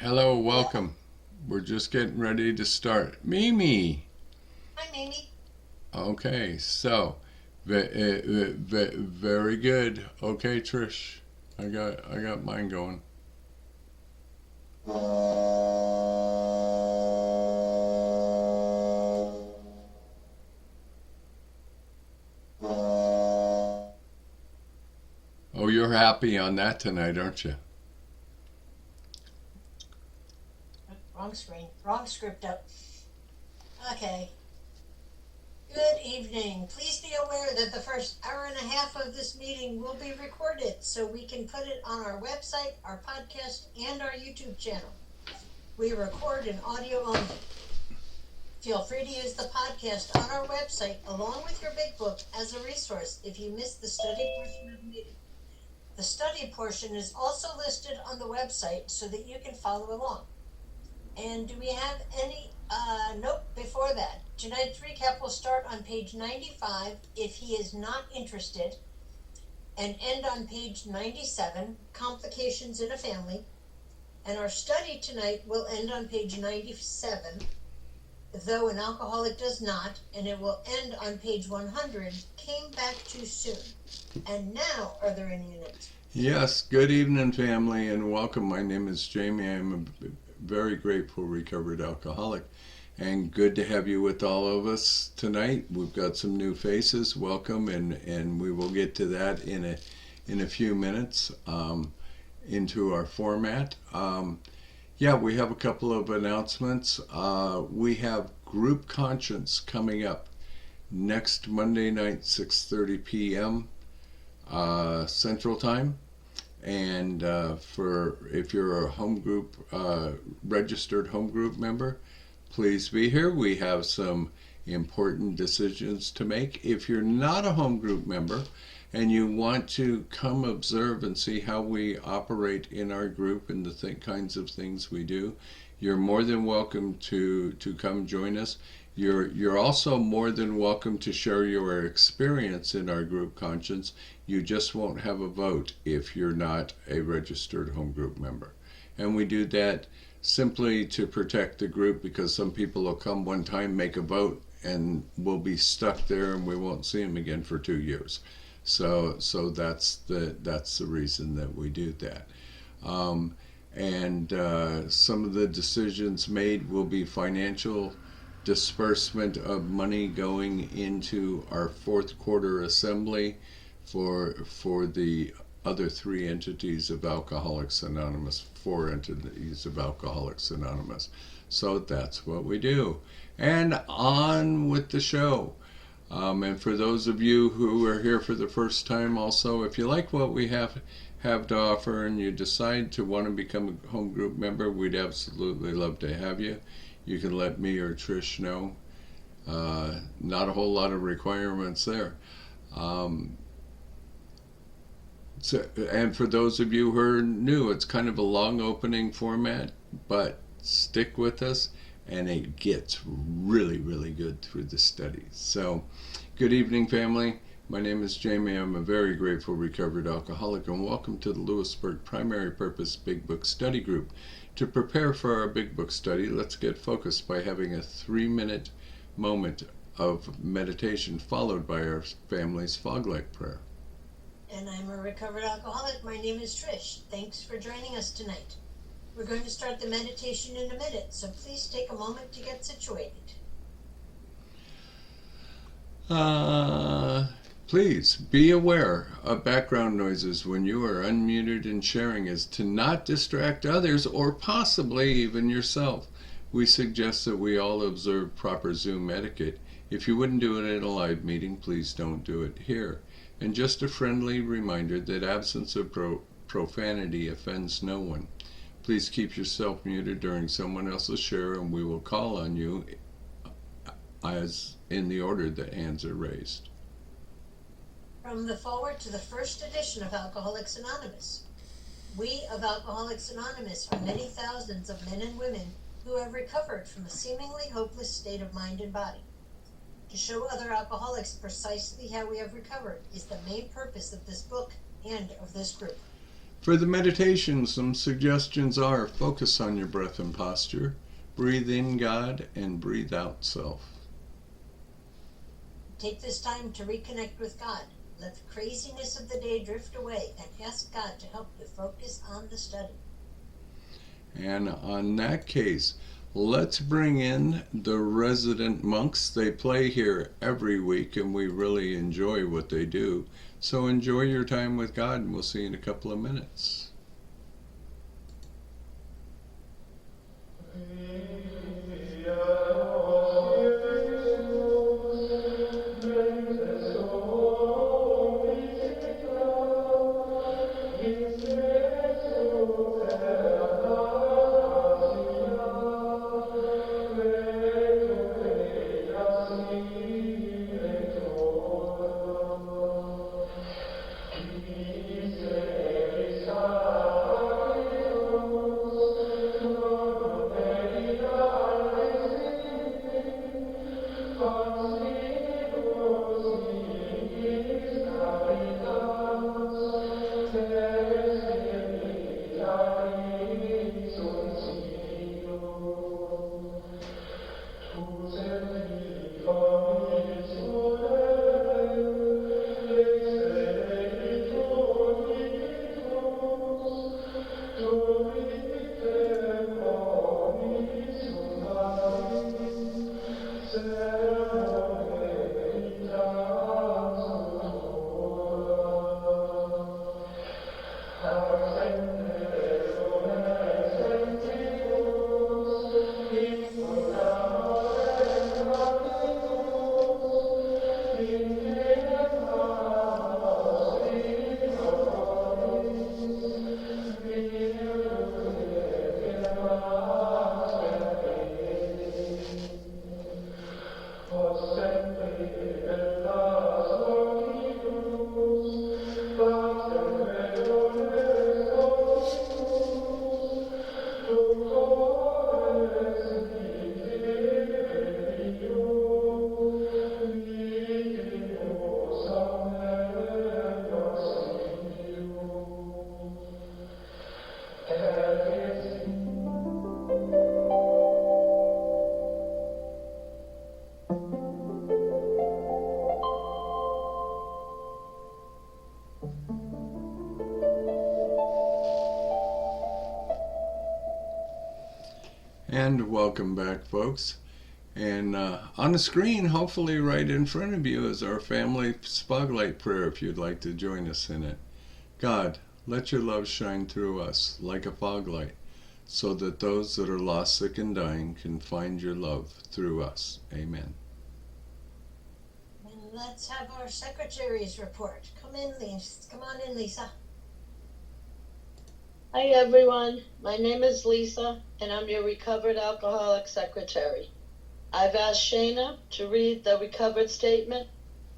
Hello, welcome. We're just getting ready to start. Mimi. Hi, Mimi. Okay, so very good. Okay, Trish. I got mine going. Oh, you're happy on that tonight, aren't you? Wrong screen. Wrong script up. Okay. Good evening. Please be aware that the first hour and a half of this meeting will be recorded so we can put it on our website, our podcast, and our YouTube channel. We record in audio only. Feel free to use the podcast on our website along with your big book as a resource if you missed the study portion of the meeting. The study portion is also listed on the website so that you can follow along. And do we have any, nope, before that. Tonight's recap will start on page 95 if he is not interested, and end on page 97, complications in a family. And our study tonight will end on page 97, though an alcoholic does not, and it will end on page 100, came back too soon. And now, are there any units? Yes, good evening, family, and welcome. My name is Jamie. I'm a very grateful recovered alcoholic, and good to have you with all of us tonight. We've got some new faces. Welcome, and we will get to that in a few minutes into our format. Yeah, we have a couple of announcements. We have Group Conscience coming up next Monday night, 6:30 p.m. Central Time. And for if you're a home group, registered home group member, please be here. We have some important decisions to make. If you're not a home group member and you want to come observe and see how we operate in our group and the kinds of things we do, you're more than welcome to come join us. You're also more than welcome to share your experience in our group Conscience. You just won't have a vote if you're not a registered home group member. And we do that simply to protect the group, because some people will come one time, make a vote, and we'll be stuck there and we won't see them again for 2 years. So that's the reason that we do that. And some of the decisions made will be financial disbursement of money going into our fourth quarter assembly for the other three entities of Alcoholics Anonymous, four entities of Alcoholics Anonymous. So that's what we do. And on with the show. And for those of you who are here for the first time also, if you like what we have to offer and you decide to want to become a home group member, we'd absolutely love to have you. You can let me or Trish know. Not a whole lot of requirements there. And for those of you who are new, it's kind of a long opening format, but stick with us and it gets really, really good through the studies. So, good evening, family. My name is Jamie. I'm a very grateful recovered alcoholic, and welcome to the Lppbbsg Primary Purpose Big Book Study Group. To prepare for our Big Book study, let's get focused by having a 3-minute moment of meditation followed by our family's fog light prayer. And I'm a recovered alcoholic. My name is Trish. Thanks for joining us tonight. We're going to start the meditation in a minute, so please take a moment to get situated. Please be aware of background noises when you are unmuted and sharing, is to not distract others or possibly even yourself. We suggest that we all observe proper Zoom etiquette. If you wouldn't do it in a live meeting, please don't do it here. And just a friendly reminder that absence of profanity offends no one. Please keep yourself muted during someone else's share, and we will call on you as in the order that hands are raised. From the foreword to the first edition of Alcoholics Anonymous. We of Alcoholics Anonymous are many thousands of men and women who have recovered from a seemingly hopeless state of mind and body. To show other alcoholics precisely how we have recovered is the main purpose of this book and of this group. For the meditation, some suggestions are focus on your breath and posture, breathe in God, and breathe out self. Take this time to reconnect with God. Let the craziness of the day drift away and ask God to help you focus on the study. And on that case, let's bring in the resident monks. They play here every week and we really enjoy what they do. So enjoy your time with God and we'll see you in a couple of minutes. And welcome back, folks. And on the screen, hopefully right in front of you, is our family spotlight prayer if you'd like to join us in it. God, let your love shine through us like a fog light, so that those that are lost, sick, and dying can find your love through us. Amen. And let's have our secretary's report. Come on in, Lisa. Hi everyone, my name is Lisa and I'm your recovered alcoholic secretary. I've asked Shana to read the recovered statement.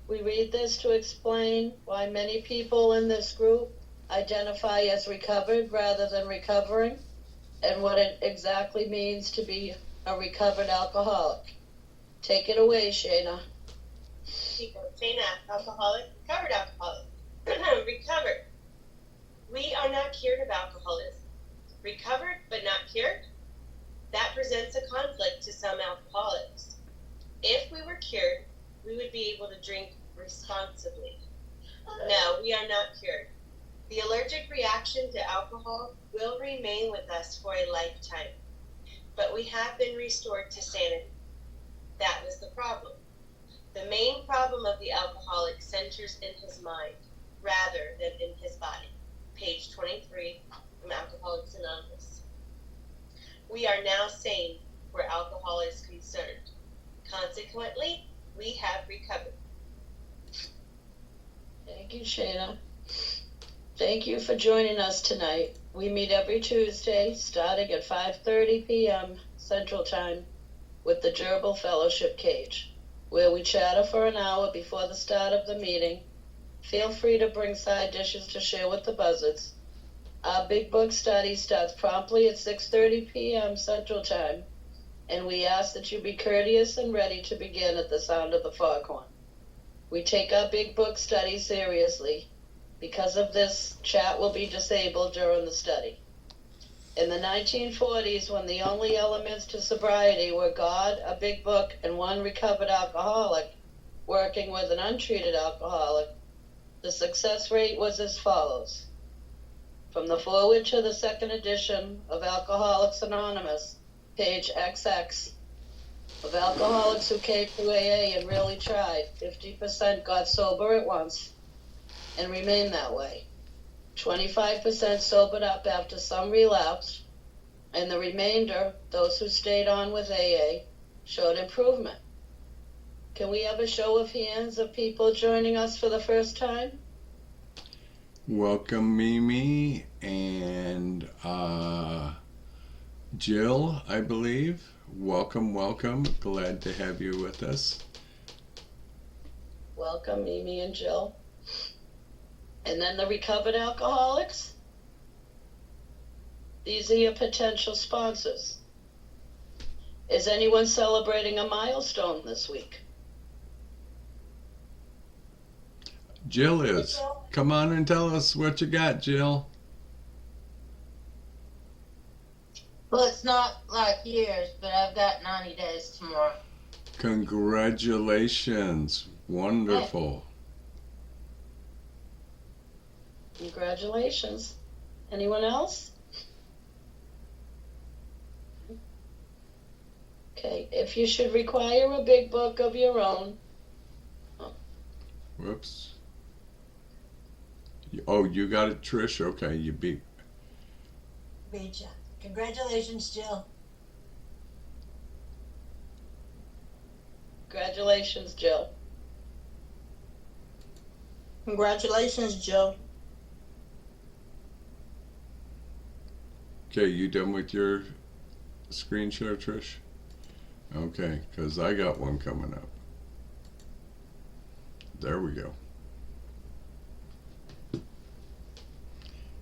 We read this to explain why many people in this group identify as recovered rather than recovering, and what it exactly means to be a recovered alcoholic. Take it away, Shana. Shana, alcoholic, recovered alcoholic. Recovered. We are not cured of alcoholism. Recovered but not cured? That presents a conflict to some alcoholics. If we were cured, we would be able to drink responsibly. No, we are not cured. The allergic reaction to alcohol will remain with us for a lifetime, but we have been restored to sanity. That was the problem. The main problem of the alcoholic centers in his mind rather than in his body. Page 23 from Alcoholics Anonymous. We are now sane where alcohol is concerned. Consequently, we have recovered. Thank you, Shana. Thank you for joining us tonight. We meet every Tuesday starting at 5:30 p.m. Central Time with the Gerbil Fellowship Cage, where we chatter for an hour before the start of the meeting. Feel free to bring side dishes to share with the buzzards. Our Big Book study starts promptly at 6:30 p.m. Central Time, and we ask that you be courteous and ready to begin at the sound of the foghorn. We take our Big Book study seriously. Because of this, chat will be disabled during the study. In the 1940s, when the only elements to sobriety were God, a big book, and one recovered alcoholic working with an untreated alcoholic, the success rate was as follows. From the foreword to the second edition of Alcoholics Anonymous, page XX, of alcoholics who came to AA and really tried, 50% got sober at once and remained that way. 25% sobered up after some relapse, and the remainder, those who stayed on with AA, showed improvement. Can we have a show of hands of people joining us for the first time? Welcome, Mimi and Jill, I believe. Welcome, welcome. Glad to have you with us. Welcome, Mimi and Jill. And then the recovered alcoholics. These are your potential sponsors. Is anyone celebrating a milestone this week? Jill is. Come on and tell us what you got, Jill. Well, it's not like years, but I've got 90 days tomorrow. Congratulations. Wonderful. Congratulations. Anyone else? Okay, if you should require a big book of your own. Whoops. Oh, you got it, Trish? Okay, you beat. Beat ya. Congratulations, Jill. Congratulations, Jill. Congratulations, Jill. Okay, you done with your screen share, Trish? Okay, because I got one coming up. There we go.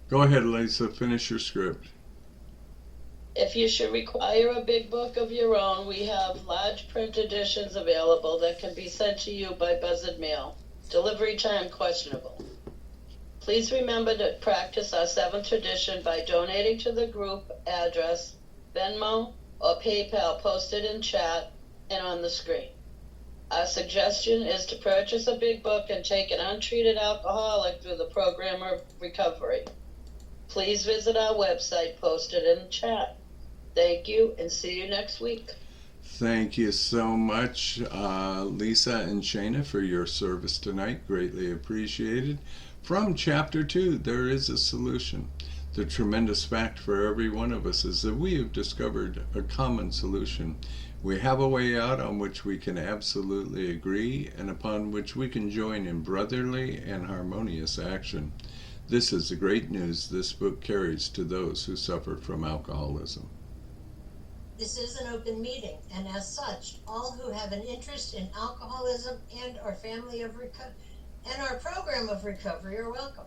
Go ahead, Lisa. Finish your script. If you should require a big book of your own, we have large print editions available that can be sent to you by buzzard mail. Delivery time questionable. Please remember to practice our 7th tradition by donating to the group address, Venmo, or PayPal posted in chat and on the screen. Our suggestion is to purchase a big book and take an untreated alcoholic through the program of recovery. Please visit our website posted in the chat. Thank you and see you next week. Thank you so much, Lisa and Shana, for your service tonight. Greatly appreciated. From Chapter 2, there is a solution. The tremendous fact for every one of us is that we have discovered a common solution. We have a way out on which we can absolutely agree and upon which we can join in brotherly and harmonious action. This is the great news this book carries to those who suffer from alcoholism. This is an open meeting, and as such, all who have an interest in alcoholism and our program of recovery are welcome.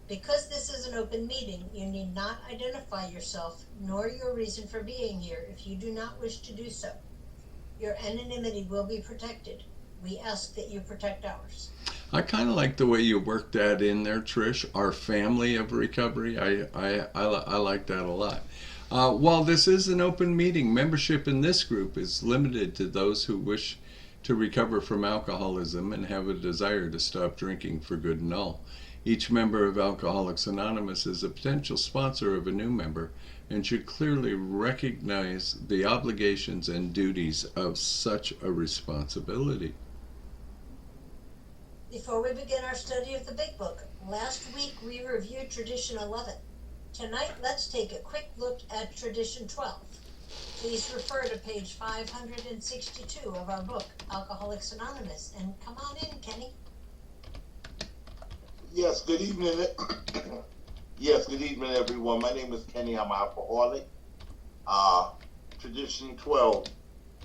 Because this is an open meeting, you need not identify yourself nor your reason for being here if you do not wish to do so. Your anonymity will be protected. We ask that you protect ours. I kind of like the way you worked that in there, Trish. Our family of recovery. I like that a lot. While this is an open meeting, membership in this group is limited to those who wish to recover from alcoholism and have a desire to stop drinking for good and all. Each member of Alcoholics Anonymous is a potential sponsor of a new member and should clearly recognize the obligations and duties of such a responsibility. Before we begin our study of the Big Book, last week we reviewed Tradition 11. Tonight, let's take a quick look at Tradition 12. Please refer to page 562 of our book, Alcoholics Anonymous. And come on in, Kenny. Yes, good evening. Yes, good evening, everyone. My name is Kenny. I'm an alcoholic. Tradition 12.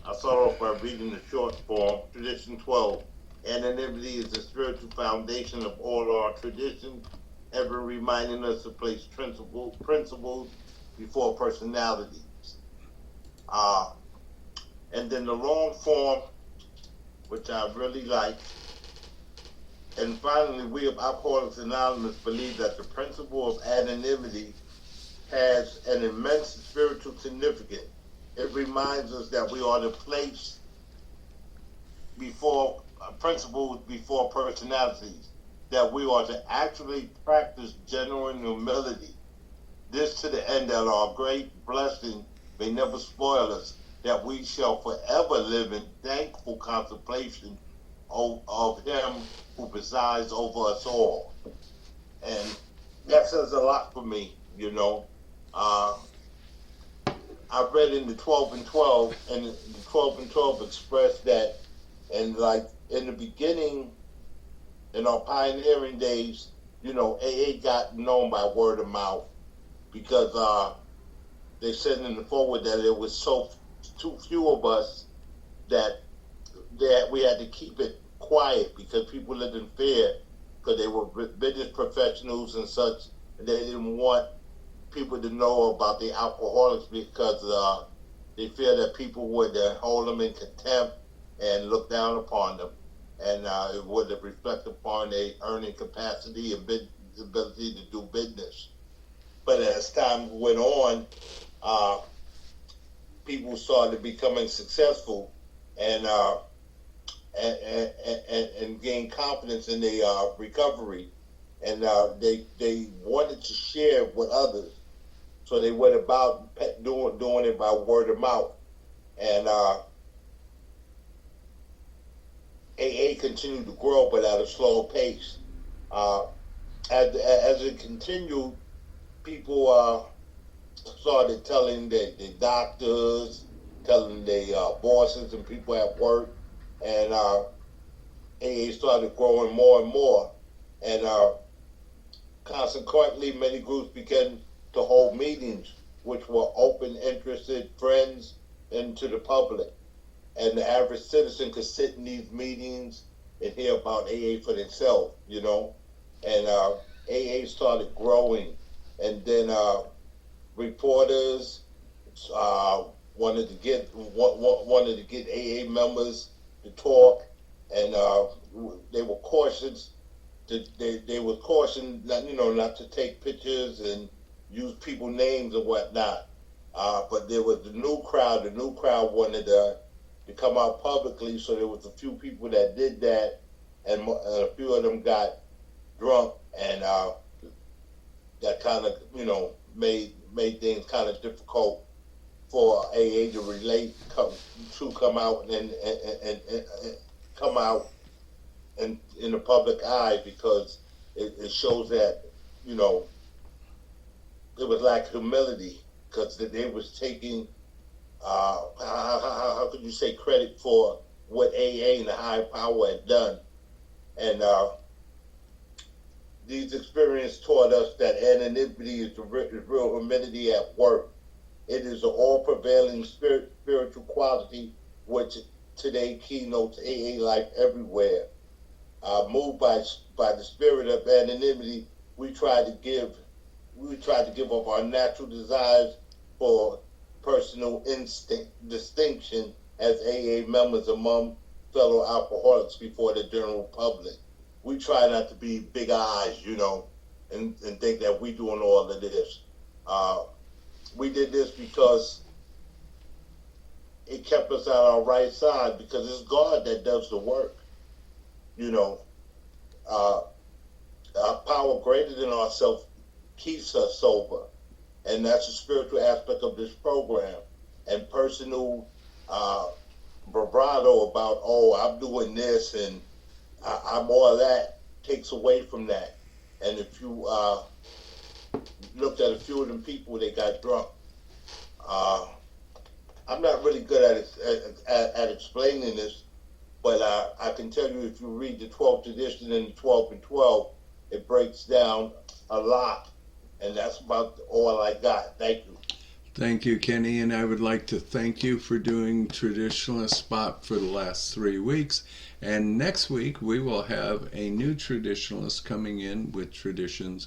I'll start off by reading the short form. Tradition 12. Anonymity is the spiritual foundation of all our traditions, ever reminding us to place principles before personalities. And then the long form, which I really like, And finally, we of Alcoholics Anonymous believe that the principle of anonymity has an immense spiritual significance. It reminds us that we are to place before principles before personalities, that we are to actually practice genuine humility. This to the end that our great blessing may never spoil us, that we shall forever live in thankful contemplation of Him who presides over us all. And that says a lot for me, you know. I read in the 12 and 12, and the 12 and 12 expressed that, and like in the beginning, in our pioneering days, you know, AA got known by word of mouth because they said in the forward that it was so too few of us that we had to keep it quiet because people lived in fear because they were business professionals and such, and they didn't want people to know about the alcoholics because they fear that people would hold them in contempt and look down upon them, and it would reflect upon their earning capacity and ability to do business. But as time went on, people started becoming successful and gain confidence in their recovery, and they wanted to share with others. So they went about doing it by word of mouth, and AA continued to grow, but at a slow pace. As it continued, people started telling their doctors, telling their bosses and people at work, and AA started growing more and more. And consequently, many groups began to hold meetings, which were open, interested friends into the public. And the average citizen could sit in these meetings and hear about AA for themselves, you know. And AA started growing, and then reporters wanted to get AA members to talk, and they were cautious. They were cautioned, not to take pictures and use people's names and whatnot. But there was the new crowd. The new crowd wanted to come out publicly, so there was a few people that did that, and a few of them got drunk, and that kind of, made things kind of difficult for AA to come out and come out in the public eye, because it shows that, it was like humility, because they was taking how could you say credit for what AA and the high power had done. And these experiences taught us that anonymity is the real humility at work. It is an all-prevailing spiritual quality which today keynotes AA life everywhere. Moved by the spirit of anonymity, we try to give up our natural desires for personal distinction as AA members among fellow alcoholics before the general public. We try not to be big eyes, and think that we're doing all of this. We did this because it kept us on our right side, because it's God that does the work. Our power greater than ourselves keeps us sober. And that's the spiritual aspect of this program. And personal bravado about, I'm doing this and I'm all that, takes away from that. And if you looked at a few of them people, they got drunk. I'm not really good at explaining this, but I can tell you, if you read the 12th edition and the 12 and 12, it breaks down a lot. And that's about all I got. Thank you. Thank you, Kenny, and I would like to thank you for doing Traditionalist Spot for the last 3 weeks. And next week we will have a new Traditionalist coming in with Traditions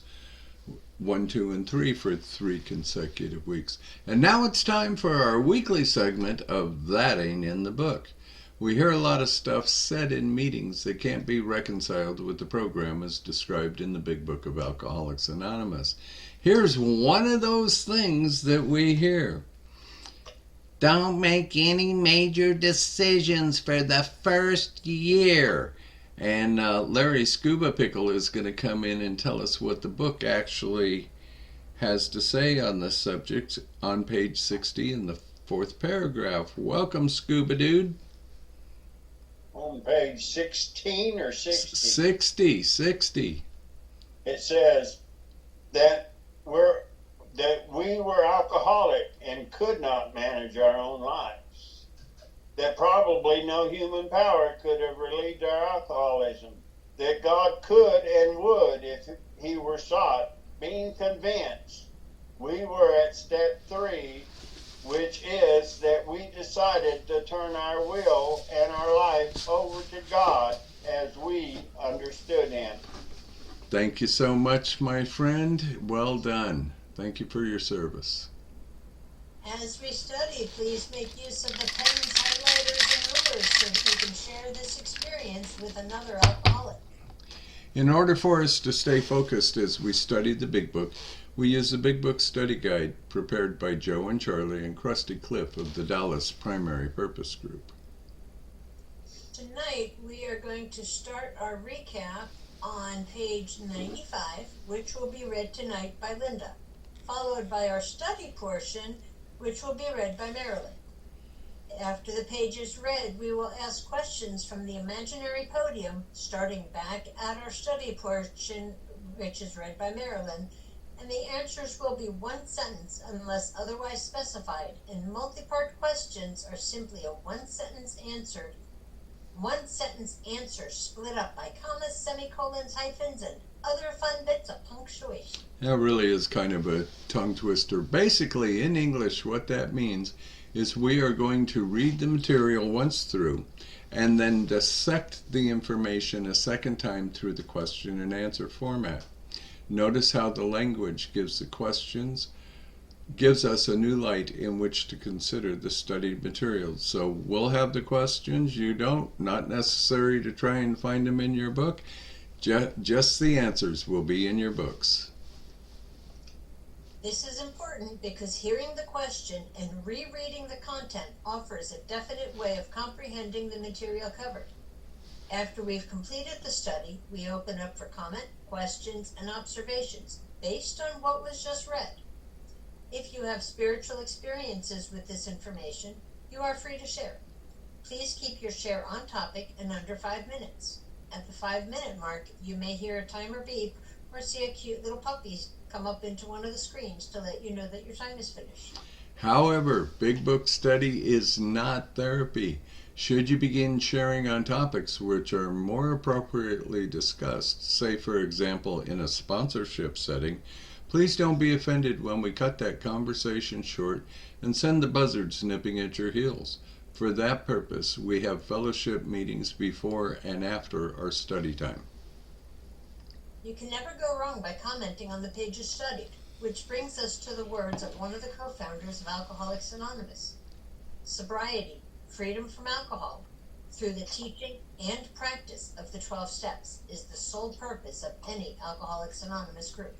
1, 2, and 3 for 3 consecutive weeks. And now it's time for our weekly segment of That Ain't in the Book, We hear a lot of stuff said in meetings that can't be reconciled with the program as described in the Big Book of Alcoholics Anonymous. Here's one of those things that we hear. Don't make any major decisions for the first year. And Larry Scuba Pickle is going to come in and tell us what the book actually has to say on this subject on page 60 in the 4th paragraph. Welcome, Scuba Dude. On page 16 or 60? 60. It says that we were alcoholic and could not manage our own lives. That probably no human power could have relieved our alcoholism. That God could and would if he were sought, being convinced. We were at step 3, which is that we decided to turn our will and our life over to God as we understood him. Thank you so much, my friend. Well done. Thank you for your service. As we study, please make use of the pens, highlighters, and rulers so that you can share this experience with another alcoholic. In order for us to stay focused as we study the Big Book, we use the Big Book Study Guide prepared by Joe and Charlie and Krusty Cliff of the Dallas Primary Purpose Group. Tonight, we are going to start our recap on page 95, which will be read tonight by Linda, followed by our study portion, which will be read by Marilyn. After the page is read, we will ask questions from the imaginary podium, starting back at our study portion, which is read by Marilyn, and the answers will be one sentence unless otherwise specified, and multi-part questions are simply a one-sentence answer split up by commas, semicolons, hyphens, and other fun bits of punctuation. That really is kind of a tongue twister. Basically, in English, what that means is we are going to read the material once through and then dissect the information a second time through the question and answer format. Notice how the language gives us a new light in which to consider the studied materials. So we'll have the questions, you don't, not necessary to try and find them in your book. Just the answers will be in your books. This is important because hearing the question and rereading the content offers a definite way of comprehending the material covered. After we've completed the study, we open up for comment, questions, and observations based on what was just read. If you have spiritual experiences with this information, you are free to share. Please keep your share on topic and under 5 minutes. At the 5-minute mark, you may hear a timer beep or see a cute little puppy come up into one of the screens to let you know that your time is finished. However, Big Book study is not therapy. Should you begin sharing on topics which are more appropriately discussed, say for example in a sponsorship setting, please don't be offended when we cut that conversation short and send the buzzards nipping at your heels. For that purpose, we have fellowship meetings before and after our study time. You can never go wrong by commenting on the pages studied, which brings us to the words of one of the co-founders of Alcoholics Anonymous. Sobriety, freedom from alcohol, through the teaching and practice of the 12 steps, is the sole purpose of any Alcoholics Anonymous group.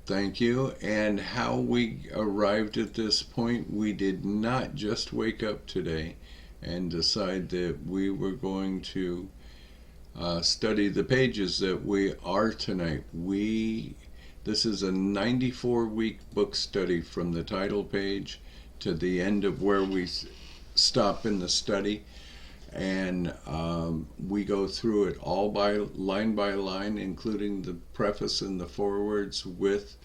Thank you. And how we arrived at this point, we did not just wake up today and decide that we were going to study the pages that we are tonight. This is a 94-week book study from the title page to the end of where we stop in the study. And we go through it all by line, including the preface and the forewords with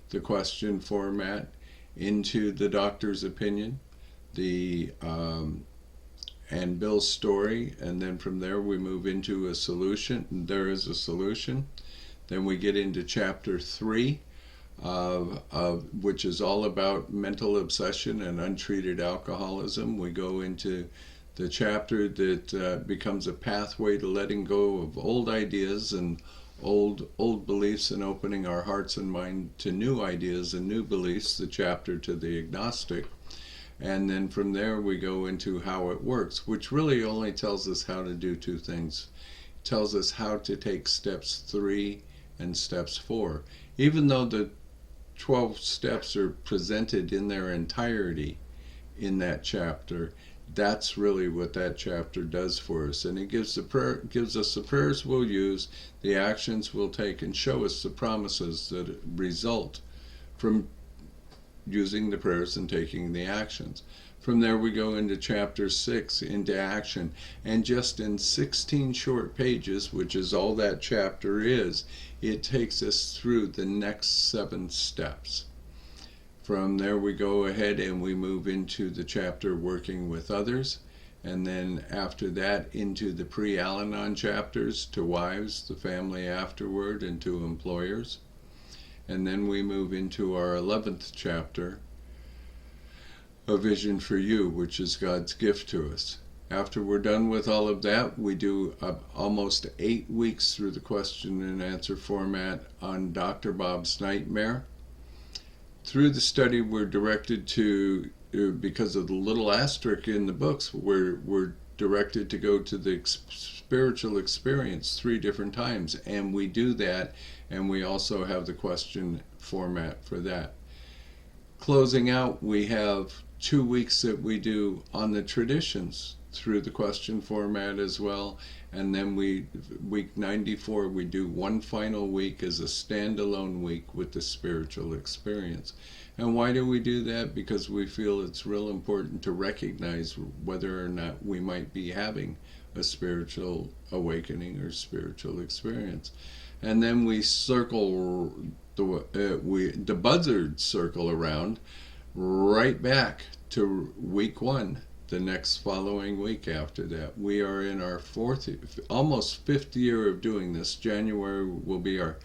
the question format, into the doctor's opinion, and Bill's story, and then from there we move into a solution. There is a solution. Then we get into chapter 3, which is all about mental obsession and untreated alcoholism. We go into the chapter that becomes a pathway to letting go of old ideas and old beliefs and opening our hearts and mind to new ideas and new beliefs, the chapter to the agnostic. And then from there we go into how it works, which really only tells us how to do two things. It tells us how to take steps 3 and steps 4. Even though the 12 steps are presented in their entirety in that chapter, that's really what that chapter does for us. And it gives us the prayers we'll use, the actions we'll take, and show us the promises that result from using the prayers and taking the actions. From there we go into chapter 6, into action, and just in 16 short pages, which is all that chapter is, it takes us through the next 7 steps. From there we go ahead and we move into the chapter working with others, and then after that into the pre-Al-Anon chapters to wives, the family afterward, and to employers. And then we move into our 11th chapter, A Vision for You, which is God's gift to us. After we're done with all of that, we do almost 8 weeks through the question and answer format on Dr. Bob's Nightmare. Through the study, we're directed to, because of the little asterisk in the books, we're directed to go to the spiritual experience 3 different times, and we do that, and we also have the question format for that. Closing out, we have 2 weeks that we do on the traditions through the question format as well, and then week 94 we do 1 final week as a standalone week with the spiritual experience. And why do we do that? Because we feel it's real important to recognize whether or not we might be having a spiritual awakening or spiritual experience. And then we circle the buzzard circle around right back to week 1, the next following week after that. We are in our almost 5th year of doing this. January will be our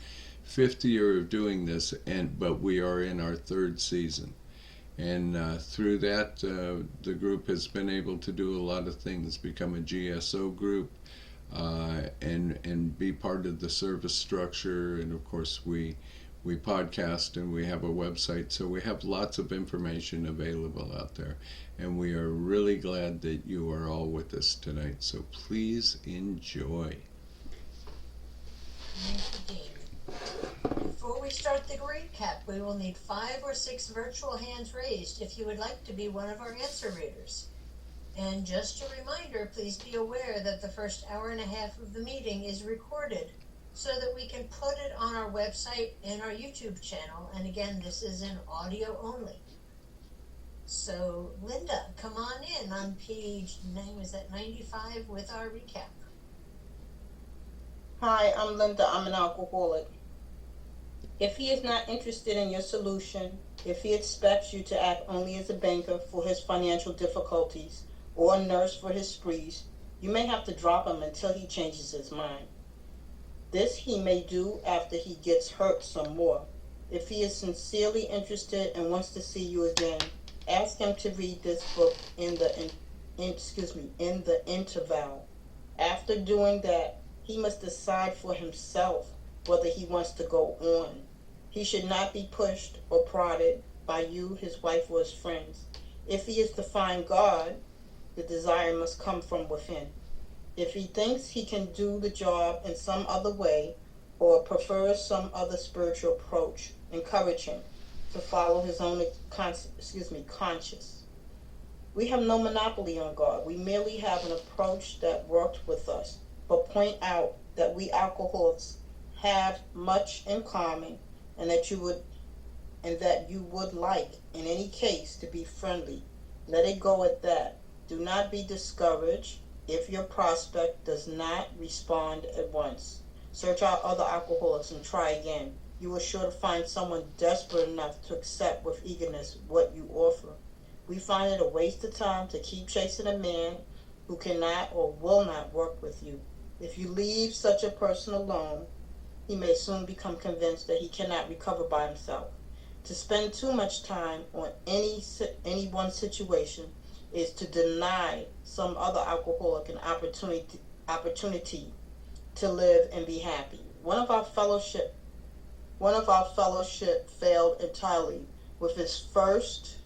5th year of doing this, but we are in our 3rd season. And through that, the group has been able to do a lot of things, become a GSO group, and be part of the service structure. And of course, we podcast and we have a website, so we have lots of information available out there. And we are really glad that you are all with us tonight. So please enjoy. Thank you, David. Before we start the recap, we will need 5 or 6 virtual hands raised if you would like to be one of our answer readers. And just a reminder, please be aware that the first hour and a half of the meeting is recorded so that we can put it on our website and our YouTube channel. And again, this is in audio only. So, Linda, come on in on page 95 with our recap. Hi, I'm Linda. I'm an alcoholic. If he is not interested in your solution, if he expects you to act only as a banker for his financial difficulties or a nurse for his sprees, you may have to drop him until he changes his mind. This he may do after he gets hurt some more. If he is sincerely interested and wants to see you again, ask him to read this book in the interval. After doing that, he must decide for himself whether he wants to go on. He should not be pushed or prodded by you, his wife, or his friends. If he is to find God, the desire must come from within. If he thinks he can do the job in some other way or prefers some other spiritual approach, encourage him to follow his own conscience. We have no monopoly on God. We merely have an approach that worked with us, but point out that we alcoholics have much in common, and that you would like, in any case, to be friendly. Let it go at that. Do not be discouraged if your prospect does not respond at once. Search out other alcoholics and try again. You are sure to find someone desperate enough to accept with eagerness what you offer. We find it a waste of time to keep chasing a man who cannot or will not work with you. If you leave such a person alone, he may soon become convinced that he cannot recover by himself. To spend too much time on any one situation is to deny some other alcoholic an opportunity to live and be happy. One of our fellowship failed entirely with his first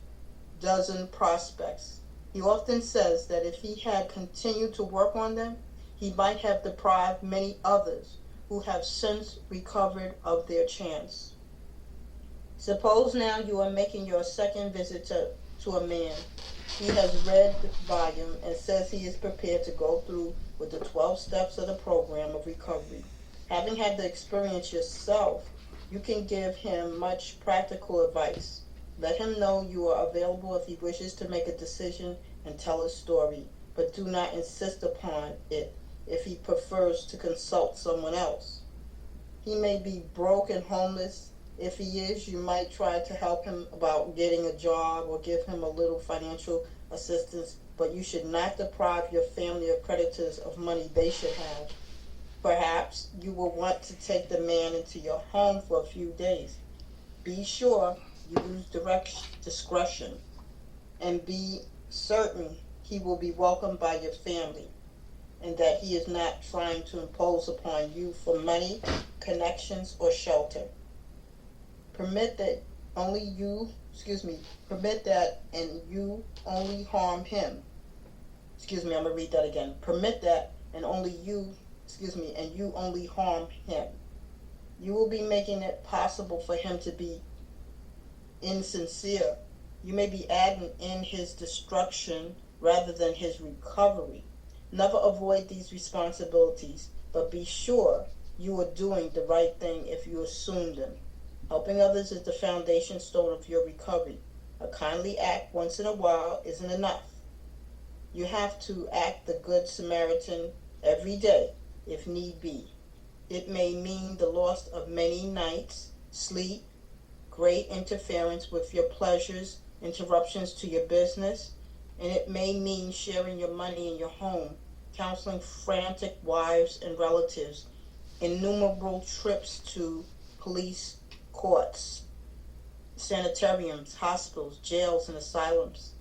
dozen prospects. He often says that if he had continued to work on them, he might have deprived many others who have since recovered of their chance. Suppose now you are making your second visit to a man. He has read the volume and says he is prepared to go through with the 12 steps of the program of recovery. Having had the experience yourself, you can give him much practical advice. Let him know you are available if he wishes to make a decision and tell a story, but do not insist upon it if he prefers to consult someone else. He may be broke and homeless. If he is, you might try to help him about getting a job or give him a little financial assistance, but you should not deprive your family or creditors of money they should have. Perhaps you will want to take the man into your home for a few days. Be sure you use discretion and be certain he will be welcomed by your family and that he is not trying to impose upon you for money, connections, or shelter. Permit that only you, permit that and you only harm him. I'm going to read that again. Permit that and only you, and you only harm him. You will be making it possible for him to be insincere. You may be adding in his destruction rather than his recovery. Never avoid these responsibilities, but be sure you are doing the right thing if you assume them. Helping others is the foundation stone of your recovery. A kindly act once in a while isn't enough. You have to act the Good Samaritan every day, if need be. It may mean the loss of many nights, sleep, great interference with your pleasures, interruptions to your business, and it may mean sharing your money in your home, counseling frantic wives and relatives, innumerable trips to police courts, sanitariums, hospitals, jails, and asylums.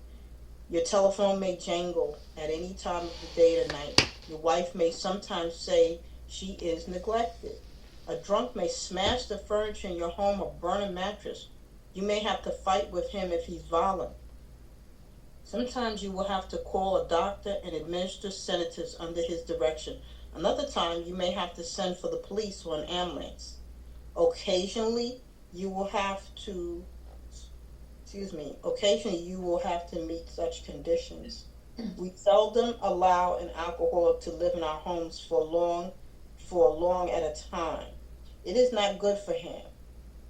Your telephone may jangle at any time of the day or night. Your wife may sometimes say she is neglected. A drunk may smash the furniture in your home or burn a mattress. You may have to fight with him if he's violent. Sometimes you will have to call a doctor and administer sedatives under his direction. Another time you may have to send for the police or an ambulance. Occasionally you will have to meet such conditions. We seldom allow an alcoholic to live in our homes for long at a time. It is not good for him,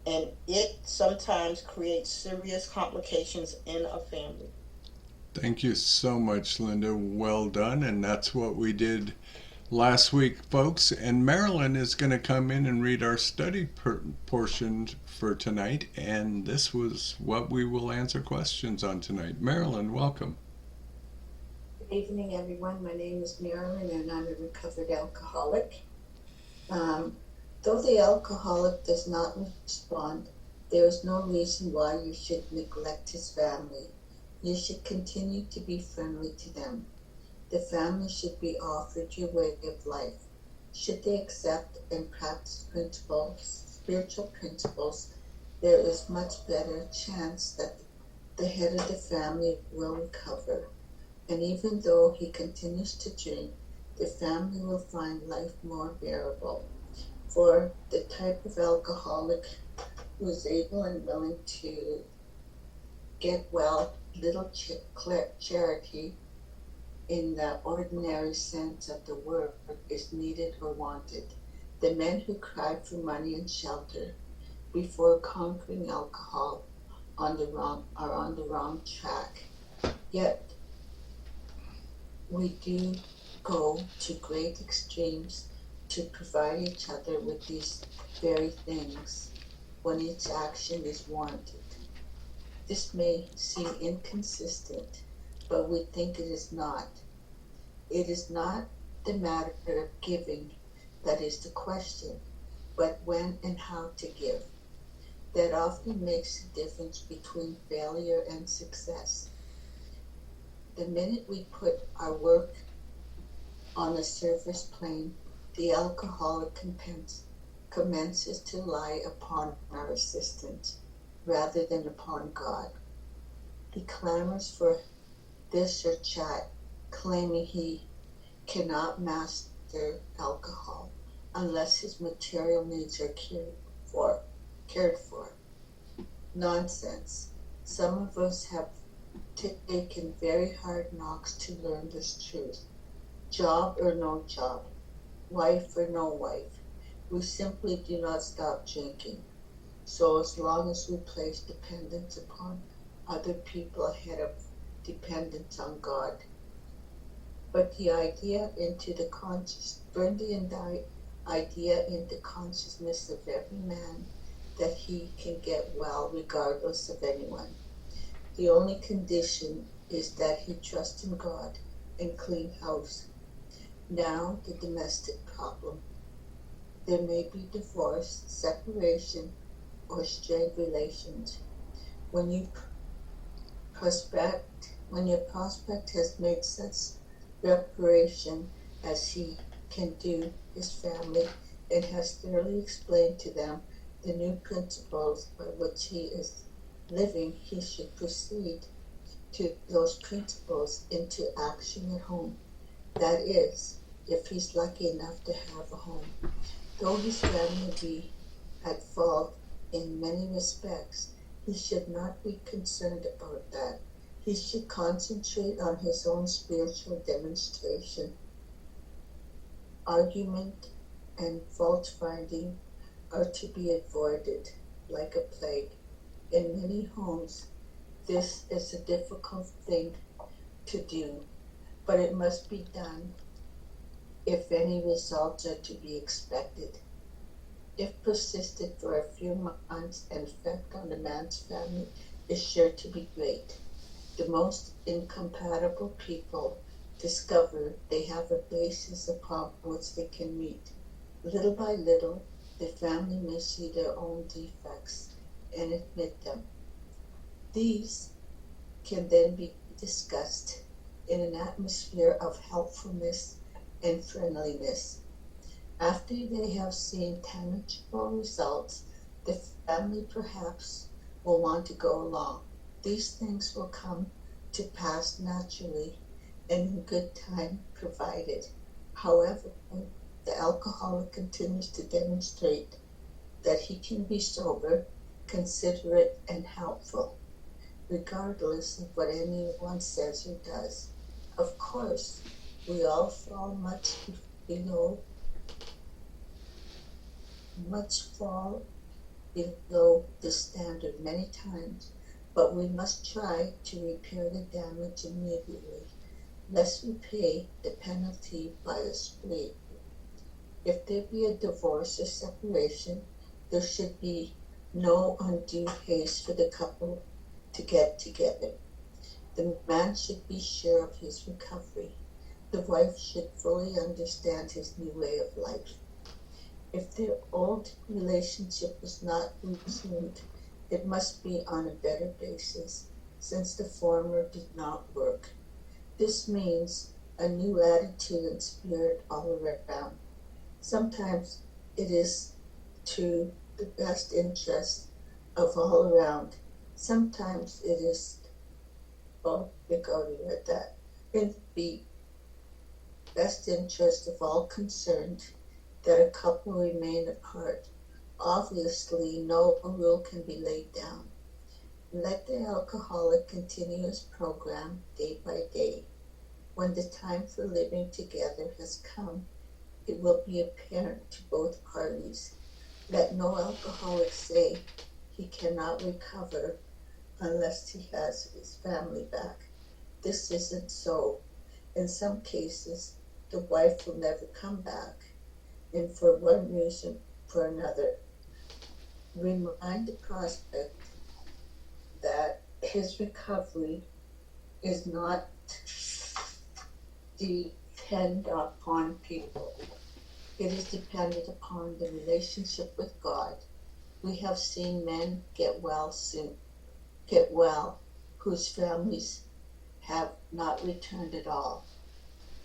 and it sometimes creates serious complications in a family. Thank you so much, Linda. Well done. And that's what we did last week, folks. And Marilyn is going to come in and read our study portion for tonight. And this was what we will answer questions on tonight. Marilyn, welcome. Good evening, everyone. My name is Marilyn, and I'm a recovered alcoholic. Though the alcoholic does not respond, there is no reason why you should neglect his family. You should continue to be friendly to them. The family should be offered your way of life. Should they accept and practice spiritual principles, there is much better chance that the head of the family will recover. And even though he continues to drink, the family will find life more bearable. For the type of alcoholic who is able and willing to get well, little charity in the ordinary sense of the word is needed or wanted. The men who cry for money and shelter before conquering alcohol are on the wrong track. Yet we do go to great extremes to provide each other with these very things when each action is warranted. This may seem inconsistent, but we think it is not. It is not the matter of giving that is the question, but when and how to give. That often makes the difference between failure and success. The minute we put our work on the surface plane, the alcoholic commences to lie upon our assistant rather than upon God. He clamors for this or chat, claiming he cannot master alcohol unless his material needs are cared for. Nonsense. Some of us have taken very hard knocks to learn this truth. Job or no job, wife or no wife, we simply do not stop drinking. So as long as we place dependence upon other people ahead of dependence on God. But the idea into the idea into consciousness of every man that he can get well regardless of anyone. The only condition is that he trusts in God and clean house. Now the domestic problem. There may be divorce, separation, or strained relations. When your prospect has made such reparation as he can do his family and has thoroughly explained to them the new principles by which he is living, he should proceed to those principles into action at home. That is, if he's lucky enough to have a home. Though his family be at fault in many respects, he should not be concerned about that. He should concentrate on his own spiritual demonstration. Argument and fault finding are to be avoided like a plague. In many homes, this is a difficult thing to do, but it must be done if any results are to be expected. If persisted for a few months, an effect on the man's family is sure to be great. The most incompatible people discover they have a basis upon which they can meet. Little by little, the family may see their own defects and admit them. These can then be discussed in an atmosphere of helpfulness and friendliness. After they have seen tangible results, the family perhaps will want to go along. These things will come to pass naturally and in good time provided. However, the alcoholic continues to demonstrate that he can be sober, considerate, and helpful, regardless of what anyone says or does. Of course, we all fall much below the standard many times, but we must try to repair the damage immediately, lest we pay the penalty by a spree. If there be a divorce or separation, there should be no undue haste for the couple to get together. The man should be sure of his recovery. The wife should fully understand his new way of life. If their old relationship is not resumed, it must be on a better basis, since the former did not work. This means a new attitude and spirit all around. Sometimes it is to the best interest of all around. Sometimes it is, in the best interest of all concerned that a couple remain apart. Obviously, no rule can be laid down. Let the alcoholic continue his program day by day. When the time for living together has come, it will be apparent to both parties. Let no alcoholic say he cannot recover unless he has his family back. This isn't so. In some cases, the wife will never come back, and for one reason or another. Remind the prospect that his recovery is not dependent upon people. It is dependent upon the relationship with God. We have seen men get well whose families have not returned at all.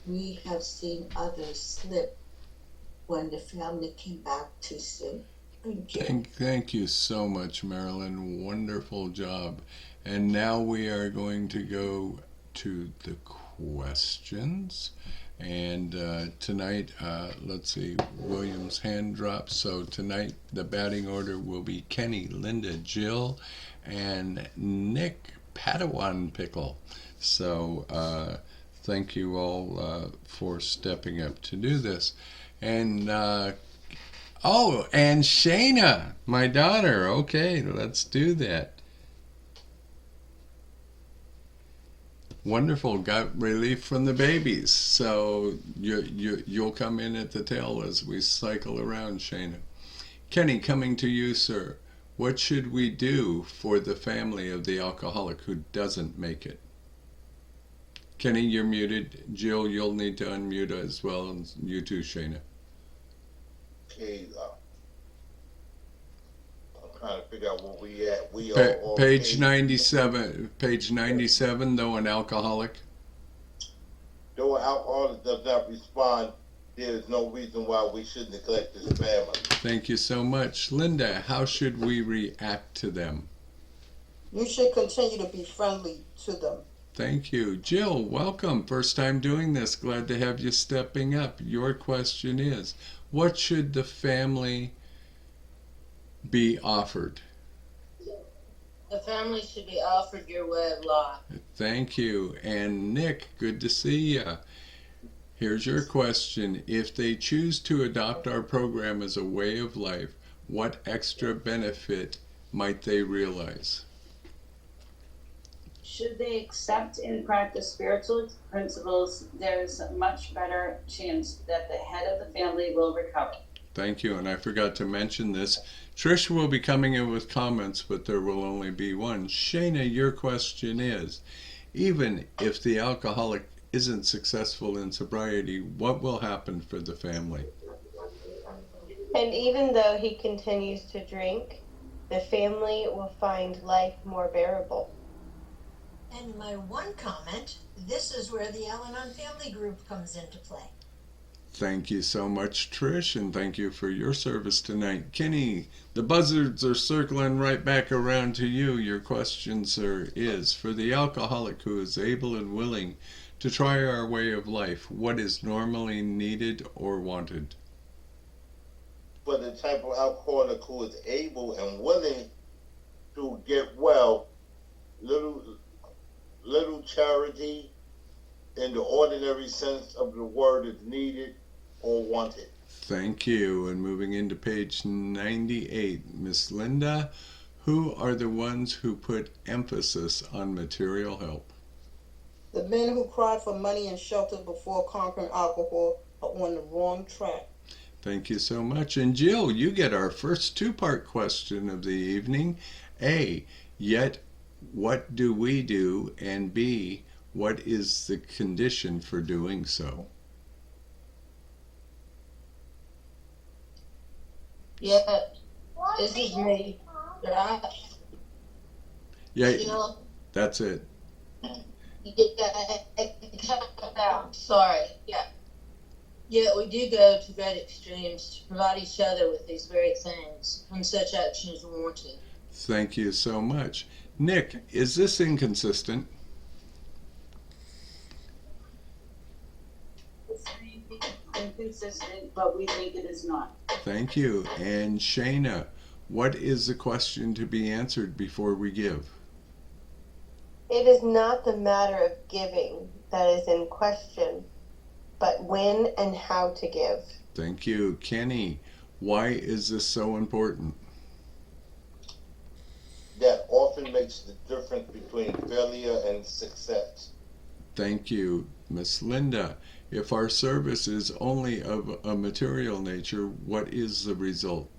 We have seen others slip when the family came back too soon. Thank you. Thank you so much, Marilyn. Wonderful job. And now we are going to go to the questions. And tonight, let's see, William's hand dropped. So tonight, the batting order will be Kenny, Linda, Jill, and Nick Padawan Pickle. So thank you all for stepping up to do this. And and Shayna, my daughter. Okay, let's do that. Wonderful, got relief from the babies. So you'll come in at the tail as we cycle around, Shayna. Kenny, coming to you, sir. What should we do for the family of the alcoholic who doesn't make it? Kenny, you're muted. Jill, you'll need to unmute as well, and you too, Shayna. Okay, I'm trying to figure out where we at. We are on Page 97. Page 97, though an alcoholic. Though an alcoholic does not respond, there is no reason why we should neglect his family. Thank you so much. Linda, how should we react to them? You should continue to be friendly to them. Thank you. Jill, welcome. First time doing this. Glad to have you stepping up. Your question is, what should the family be offered? The family should be offered your way of life. Thank you. And Nick, good to see you. Here's your question. If they choose to adopt our program as a way of life, what extra benefit might they realize? Should they accept and practice spiritual principles, there's a much better chance that the head of the family will recover. Thank you. And I forgot to mention this. Trish will be coming in with comments, but there will only be one. Shayna, your question is, even if the alcoholic isn't successful in sobriety, what will happen for the family? And even though he continues to drink, the family will find life more bearable. And my one comment, this is where the Al-Anon family group comes into play. Thank you so much, Trish, and thank you for your service tonight. Kenny, the buzzards are circling right back around to you. Your question, sir, is, for the alcoholic who is able and willing to try our way of life, what is normally needed or wanted? For the type of alcoholic who is able and willing to get well, little charity in the ordinary sense of the word is needed or wanted. Thank you. And moving into page 98, Miss Linda, who are the ones who put emphasis on material help? The men who cried for money and shelter before conquering alcohol are on the wrong track. Thank you so much. And Jill, you get our first two-part question of the evening. A, yet what do we do? And B, what is the condition for doing so? Yeah, this is me. Right? Yeah, You know, that's it. Sorry. Yeah. Yeah, we do go to great extremes to provide each other with these very things when such action is warranted. Thank you so much. Nick, is this inconsistent? It's inconsistent, but we think it is not. Thank you. And Shayna, what is the question to be answered before we give? It is not the matter of giving that is in question, but when and how to give. Thank you. Kenny, why is this so important? That often makes the difference between failure and success. Thank you. Miss Linda, if our service is only of a material nature, what is the result?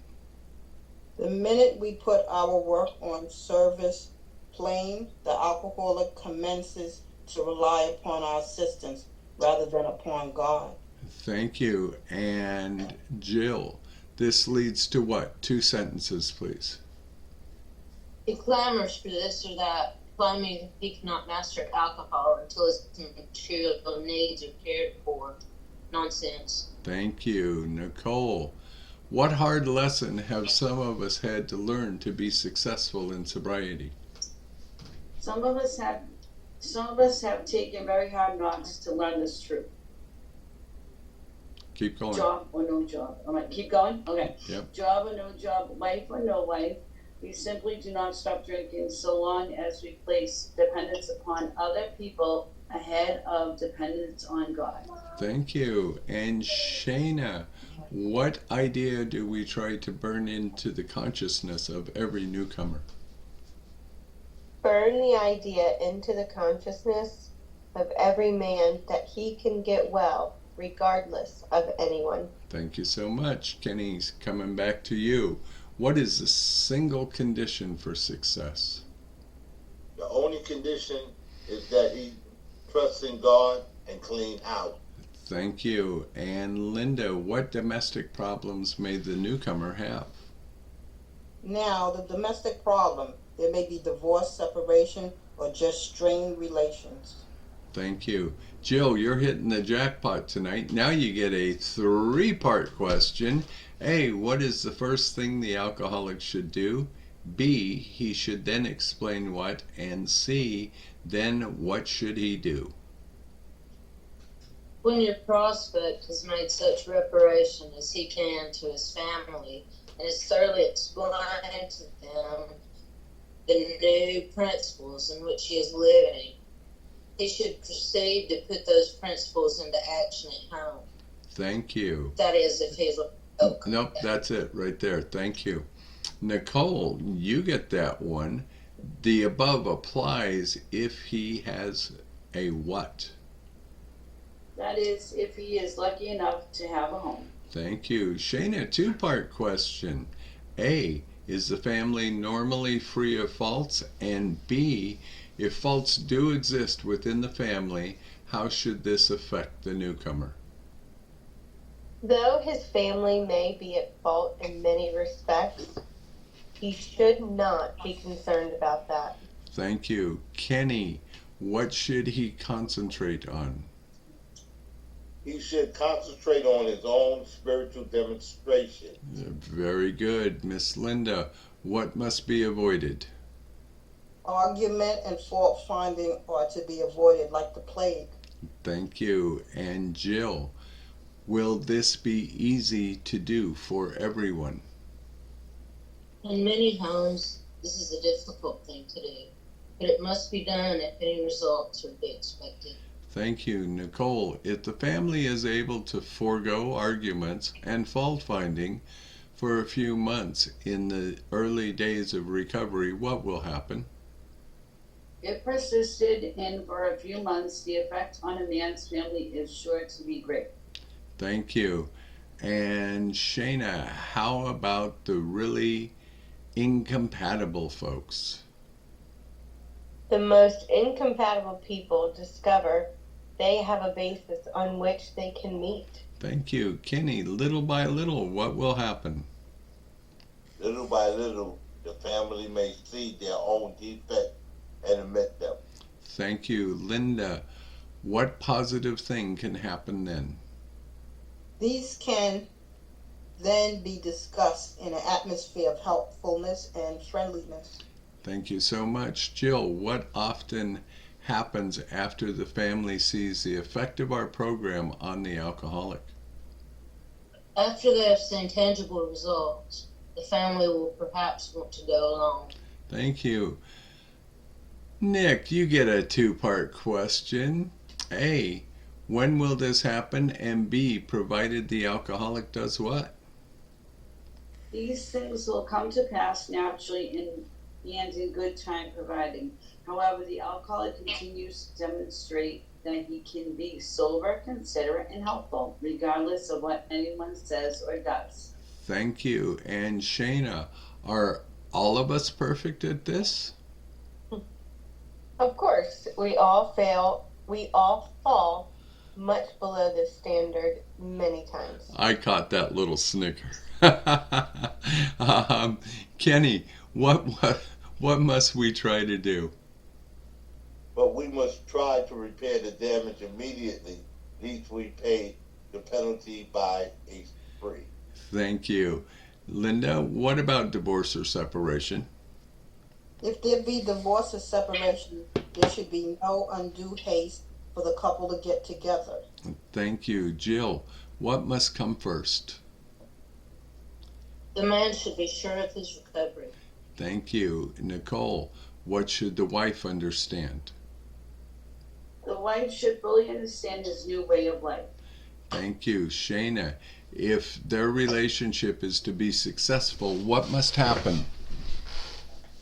The minute we put our work on service plane, the alcoholic commences to rely upon our assistance rather than upon God. Thank you. And Jill, this leads to what? 2 sentences, please. He clamors for this or that, claiming he cannot master alcohol until his material needs are cared for. Nonsense. Thank you. Nicole, what hard lesson have some of us had to learn to be successful in sobriety? Some of us have taken very hard knocks to learn this truth. Keep going. Job or no job. All right, keep going? Okay. Yep. Job or no job, wife or no wife, we simply do not stop drinking so long as we place dependence upon other people ahead of dependence on God. Thank you. And Shayna, what idea do we try to burn into the consciousness of every newcomer? Burn the idea into the consciousness of every man that he can get well regardless of anyone. Thank you so much. Kenny's coming back to you. What is the single condition for success? The only condition is that he trusts in God and clean out. Thank you. And Linda, what domestic problems may the newcomer have? Now, the domestic problem, there may be divorce, separation, or just strained relations. Thank you. Jill, you're hitting the jackpot tonight. Now you get a 3-part question. A, what is the first thing the alcoholic should do? B, he should then explain what. And C, then what should he do? When your prospect has made such reparation as he can to his family and has thoroughly explained to them the new principles in which he is living, he should proceed to put those principles into action at home. Thank you. That is, if he's Nope, that's it right there. Thank you. Nicole, you get that one. The above applies if he has a what? That is, if he is lucky enough to have a home. Thank you. Shayna, 2-part question. A, is the family normally free of faults? And B, if faults do exist within the family, how should this affect the newcomer? Though his family may be at fault in many respects, he should not be concerned about that. Thank you. Kenny, what should he concentrate on? He should concentrate on his own spiritual demonstration. Very good. Miss Linda, what must be avoided? Argument and fault finding are to be avoided like the plague. Thank you. And Jill, will this be easy to do for everyone? in many homes, this is a difficult thing to do, but it must be done if any results are to be expected. Thank you, Nicole. If the family is able to forego arguments and fault finding for a few months in the early days of recovery, what will happen? If persisted in for a few months, the effect on a man's family is sure to be great. Thank you. And Shayna, how about the really incompatible folks? The most incompatible people discover they have a basis on which they can meet. Thank you. Kenny, little by little, what will happen? Little by little, the family may see their own defect and admit them. Thank you. Linda, what positive thing can happen then? These can then be discussed in an atmosphere of helpfulness and friendliness. Thank you so much. Jill, what often happens after the family sees the effect of our program on the alcoholic? After they have seen tangible results, the family will perhaps want to go along. Thank you. Nick, you get a two-part question. A, when will this happen? And B, provided the alcoholic does what? These things will come to pass naturally and in good time providing. However, the alcoholic continues to demonstrate that he can be sober, considerate, and helpful, regardless of what anyone says or does. Thank you. And Shayna, are all of us perfect at this? Of course, we all fall much below the standard many times. I caught that little snicker. Kenny, what must we try to do? But we must try to repair the damage immediately, lest we pay the penalty by a spree. Thank you. Linda, what about divorce or separation? If there be divorce or separation, there should be no undue haste for the couple to get together. Thank you. Jill, what must come first? The man should be sure of his recovery. Thank you. Nicole, what should the wife understand? The wife should fully understand his new way of life. Thank you. Shayna, if their relationship is to be successful, what must happen?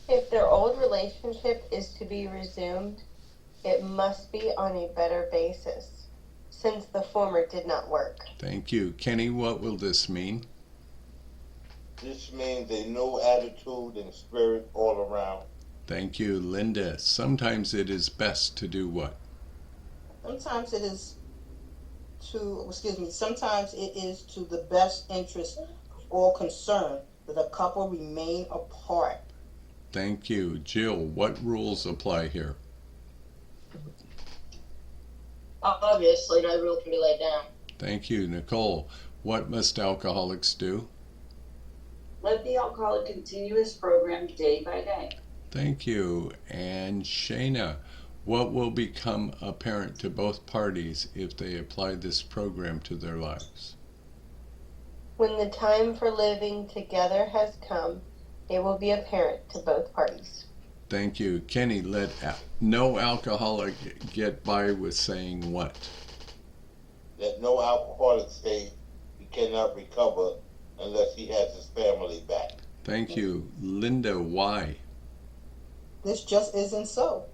If their old relationship is to be resumed, it must be on a better basis, since the former did not work. Thank you. Kenny, what will this mean? This means a new attitude and spirit all around. Thank you. Linda, sometimes it is best to do what? Sometimes it is sometimes it is to the best interest of all concerned that a couple remain apart. Thank you. Jill, what rules apply here? Obviously, no rule can be laid down. Thank you. Nicole, what must alcoholics do? Let the alcoholic continue his program day by day. Thank you. And Shayna, what will become apparent to both parties if they apply this program to their lives? When the time for living together has come, it will be apparent to both parties. Thank you. Kenny, let no alcoholic get by with saying what? Let no alcoholic say he cannot recover unless he has his family back. Thank you. Linda, why? This just isn't so.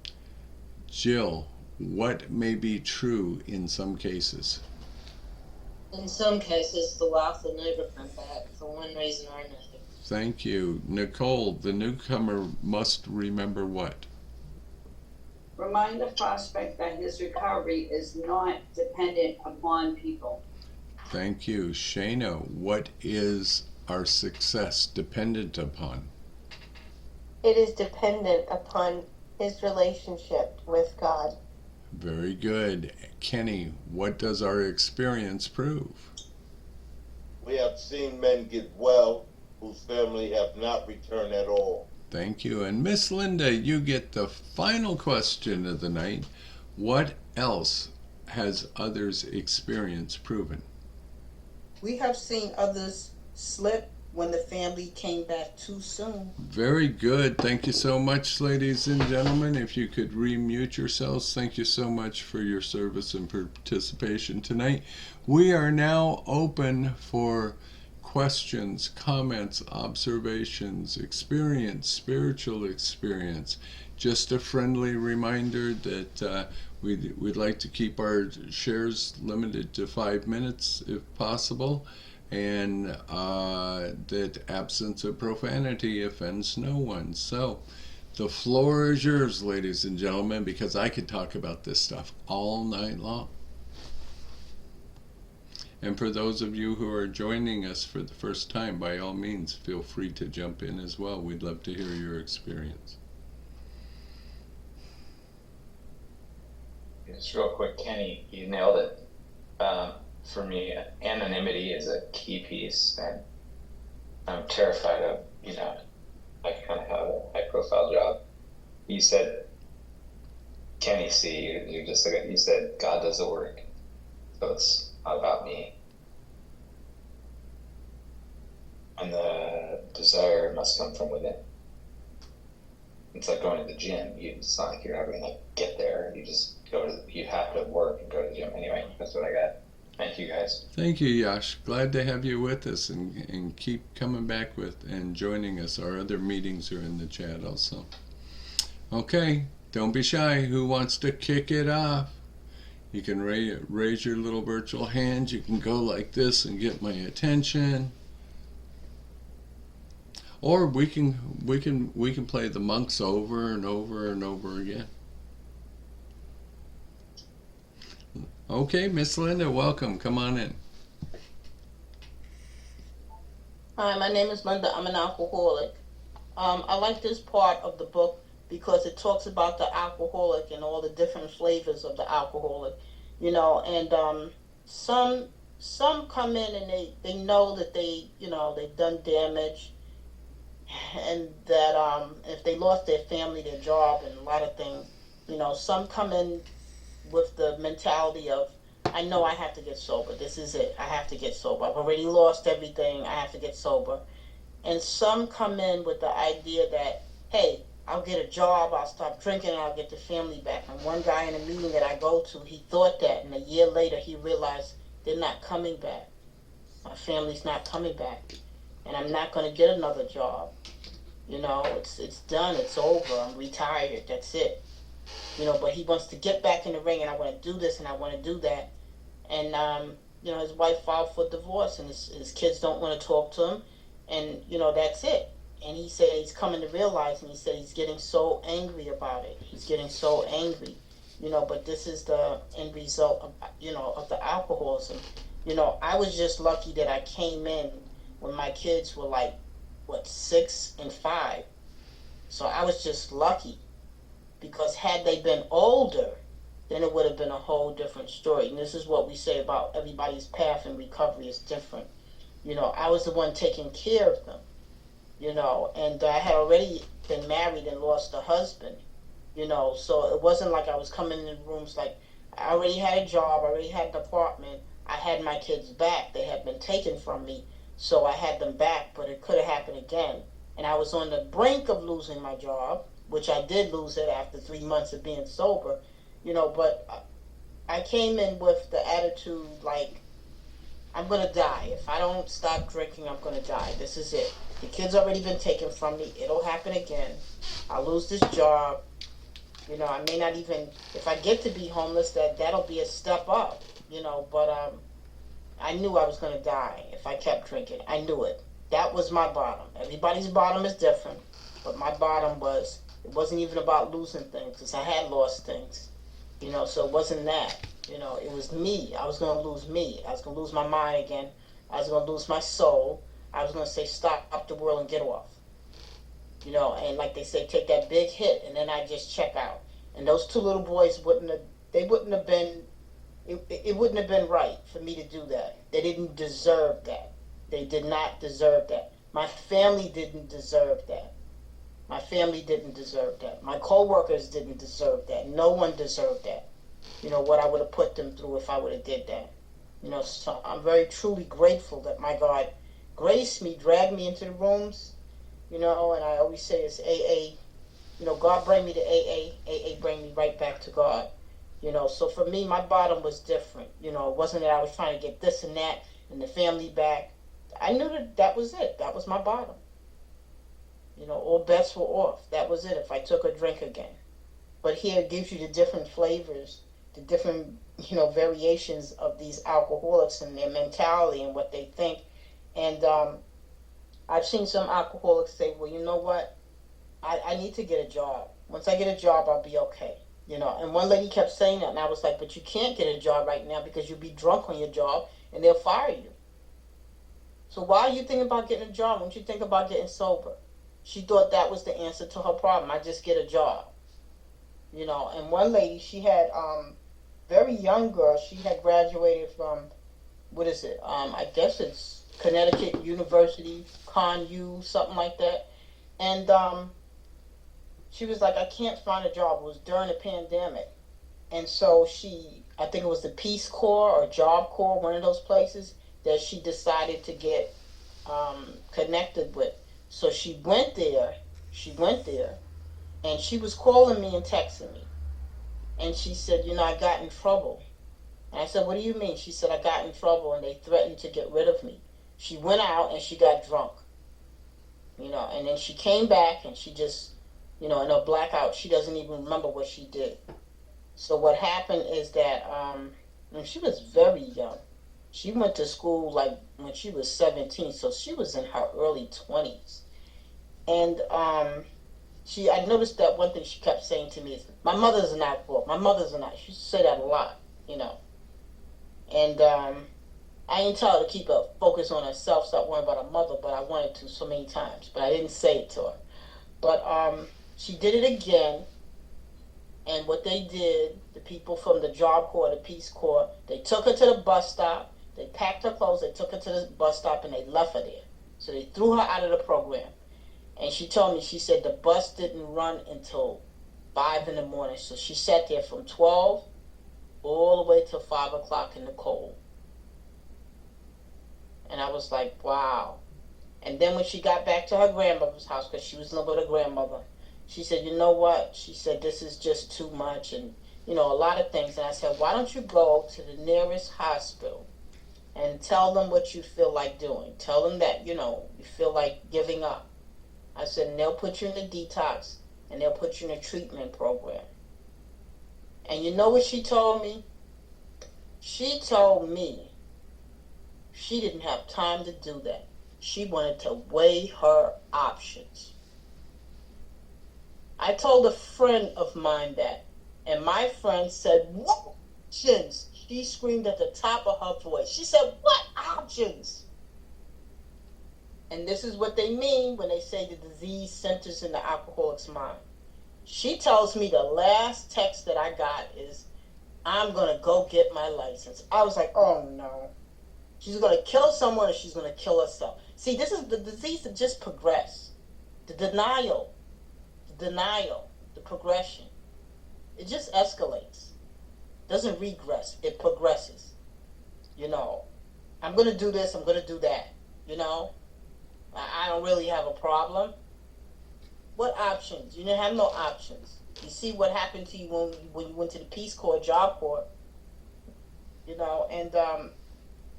Jill, what may be true in some cases? In some cases, the wife will never come back for one reason or another. Thank you. Nicole, the newcomer must remember what? Remind the prospect that his recovery is not dependent upon people. Thank you. Shayna, what is our success dependent upon? It is dependent upon his relationship with God. Very good. Kenny, what does our experience prove? We have seen men get well whose family have not returned at all. Thank you. And Miss Linda, you get the final question of the night. What else has others' experience proven? We have seen others slip when the family came back too soon. Very good. Thank you so much, ladies and gentlemen. If you could remute yourselves, thank you so much for your service and participation tonight. We are now open for questions, comments, observations, experience, spiritual experience. Just a friendly reminder that we'd like to keep our shares limited to 5 minutes if possible, and that absence of profanity offends no one. So the floor is yours, ladies and gentlemen, because I could talk about this stuff all night long. And for those of you who are joining us for the first time, by all means, feel free to jump in as well. We'd love to hear your experience. Just real quick, Kenny, you nailed it. For me, anonymity is a key piece, and I'm terrified of, I kind of have a high-profile job. You said, Kenny, see, you're just like, you said, God does the work, so it's not about me. And the desire must come from within. It's like going to the gym. It's not like you're ever gonna get there. You just you have to work and go to the gym anyway. That's what I got. Thank you, guys. Thank you, Yash. Glad to have you with us, and keep coming back with and joining us. Our other meetings are in the chat also. Okay, don't be shy. Who wants to kick it off? You can raise your little virtual hand. You can go like this and get my attention. Or we can play the monks over and over and over again. Okay, Miss Linda, welcome. Come on in. Hi, my name is Linda. I'm an alcoholic. I like this part of the book because it talks about the alcoholic and all the different flavors of the alcoholic, and some come in and they know that they've done damage, and that if they lost their family, their job, and a lot of things, some come in with the mentality of, I know I have to get sober. This is it. I have to get sober. I've already lost everything. I have to get sober. And some come in with the idea that, hey, I'll get a job, I'll stop drinking, and I'll get the family back. And one guy in a meeting that I go to, he thought that, and a year later he realized they're not coming back. My family's not coming back, and I'm not going to get another job. It's done. It's over. I'm retired. That's it. But he wants to get back in the ring, and I want to do this, and I want to do that. And his wife filed for divorce, and his kids don't want to talk to him, and that's it. And he said he's coming to realize, and he said he's getting so angry about it. He's getting so angry, but this is the end result of the alcoholism. I was just lucky that I came in when my kids were like, 6 and 5. So I was just lucky, because had they been older, then it would have been a whole different story. And this is what we say about everybody's path in recovery is different. I was the one taking care of them, and I had already been married and lost a husband, so it wasn't like I was coming in rooms like, I already had a job, I already had an apartment, I had my kids back. They had been taken from me, so I had them back, but it could have happened again. And I was on the brink of losing my job, which I did lose it after 3 months of being sober, but I came in with the attitude like, I'm going to die. If I don't stop drinking, I'm going to die. This is it. The kid's already been taken from me. It'll happen again. I'll lose this job. I may not even, if I get to be homeless, that'll be a step up, but I knew I was going to die if I kept drinking. I knew it. That was my bottom. Everybody's bottom is different, but my bottom was, it wasn't even about losing things, because I had lost things, so it wasn't that. It was me. I was going to lose me. I was going to lose my mind again. I was going to lose my soul. I was going to say, stop the world and get off. And like they say, take that big hit, and then I just check out. And those two little boys it wouldn't have been right for me to do that. They didn't deserve that. They did not deserve that. My family didn't deserve that. My family didn't deserve that. My co-workers didn't deserve that. No one deserved that. What I would have put them through if I would have did that. So I'm very truly grateful that my God graced me, dragged me into the rooms, and I always say it's AA. God bring me to AA bring me right back to God. So for me, my bottom was different. It wasn't that I was trying to get this and that and the family back. I knew that was it. That was my bottom. All bets were off. That was it if I took a drink again. But here it gives you the different flavors, the different, variations of these alcoholics and their mentality and what they think. And I've seen some alcoholics say, well, you know what? I need to get a job. Once I get a job, I'll be okay. And one lady kept saying that, and I was like, but you can't get a job right now because you'll be drunk on your job and they'll fire you. So why are you thinking about getting a job? Why don't you think about getting sober? She thought that was the answer to her problem. I just get a job. And one lady, she had very young girl. She had graduated from, what is it? I guess it's Connecticut University, ConU, something like that. And she was like, I can't find a job. It was during the pandemic. And so I think it was the Peace Corps or Job Corps, one of those places that she decided to get connected with. So she went there, and she was calling me and texting me. And she said, I got in trouble. And I said, what do you mean? She said, I got in trouble and they threatened to get rid of me. She went out and she got drunk. And then she came back and she just, in a blackout, she doesn't even remember what she did. So what happened is that when she was very young, she went to school like when she was 17, so she was in her early 20s. And I noticed that one thing she kept saying to me is, my mother's an alcoholic. My mother's an alcoholic. She used to say that a lot, And I didn't tell her to keep a focus on herself, stop worrying about her mother, but I wanted to so many times. But I didn't say it to her. But she did it again. And what they did, the people from the Job Corps, the Peace Corps, they took her to the bus stop. They packed her clothes. They took her to the bus stop and they left her there. So they threw her out of the program. And she told me, she said the bus didn't run until 5 in the morning. So she sat there from 12 all the way till 5 o'clock in the cold. And I was like, wow. And then when she got back to her grandmother's house, because she was living with her grandmother, she said, you know what? She said, this is just too much, and, a lot of things. And I said, why don't you go to the nearest hospital and tell them what you feel like doing? Tell them that, you feel like giving up. I said, and they'll put you in the detox, and they'll put you in a treatment program. And you know what she told me? She told me she didn't have time to do that. She wanted to weigh her options. I told a friend of mine that, and my friend said, what options? She screamed at the top of her voice. She said, what options? And this is what they mean when they say the disease centers in the alcoholic's mind. She tells me the last text that I got is, I'm going to go get my license. I was like, oh no. She's going to kill someone, or she's going to kill herself. See, this is the disease that just progressed. The denial, the progression. It just escalates. Doesn't regress. It progresses. I'm going to do this, I'm going to do that. I don't really have a problem. What options? You didn't have no options. You see what happened to you when you went to the Peace Corps, Job Corps. And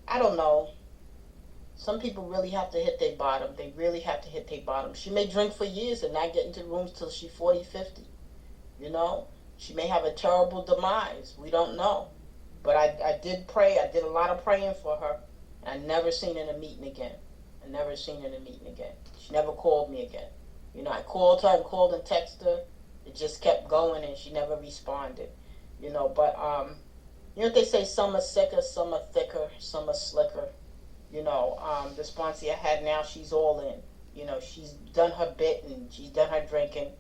I don't know. Some people really have to hit their bottom. They really have to hit their bottom. She may drink for years and not get into rooms till she's 40, 50. She may have a terrible demise. We don't know. But I did pray. I did a lot of praying for her. And I never seen her in a meeting again. She never called me again. I called her and called and texted her. It just kept going, and she never responded. But what they say, some are sicker, some are thicker, some are slicker. The sponsor I had now, she's all in. She's done her bit, and she's done her drinking,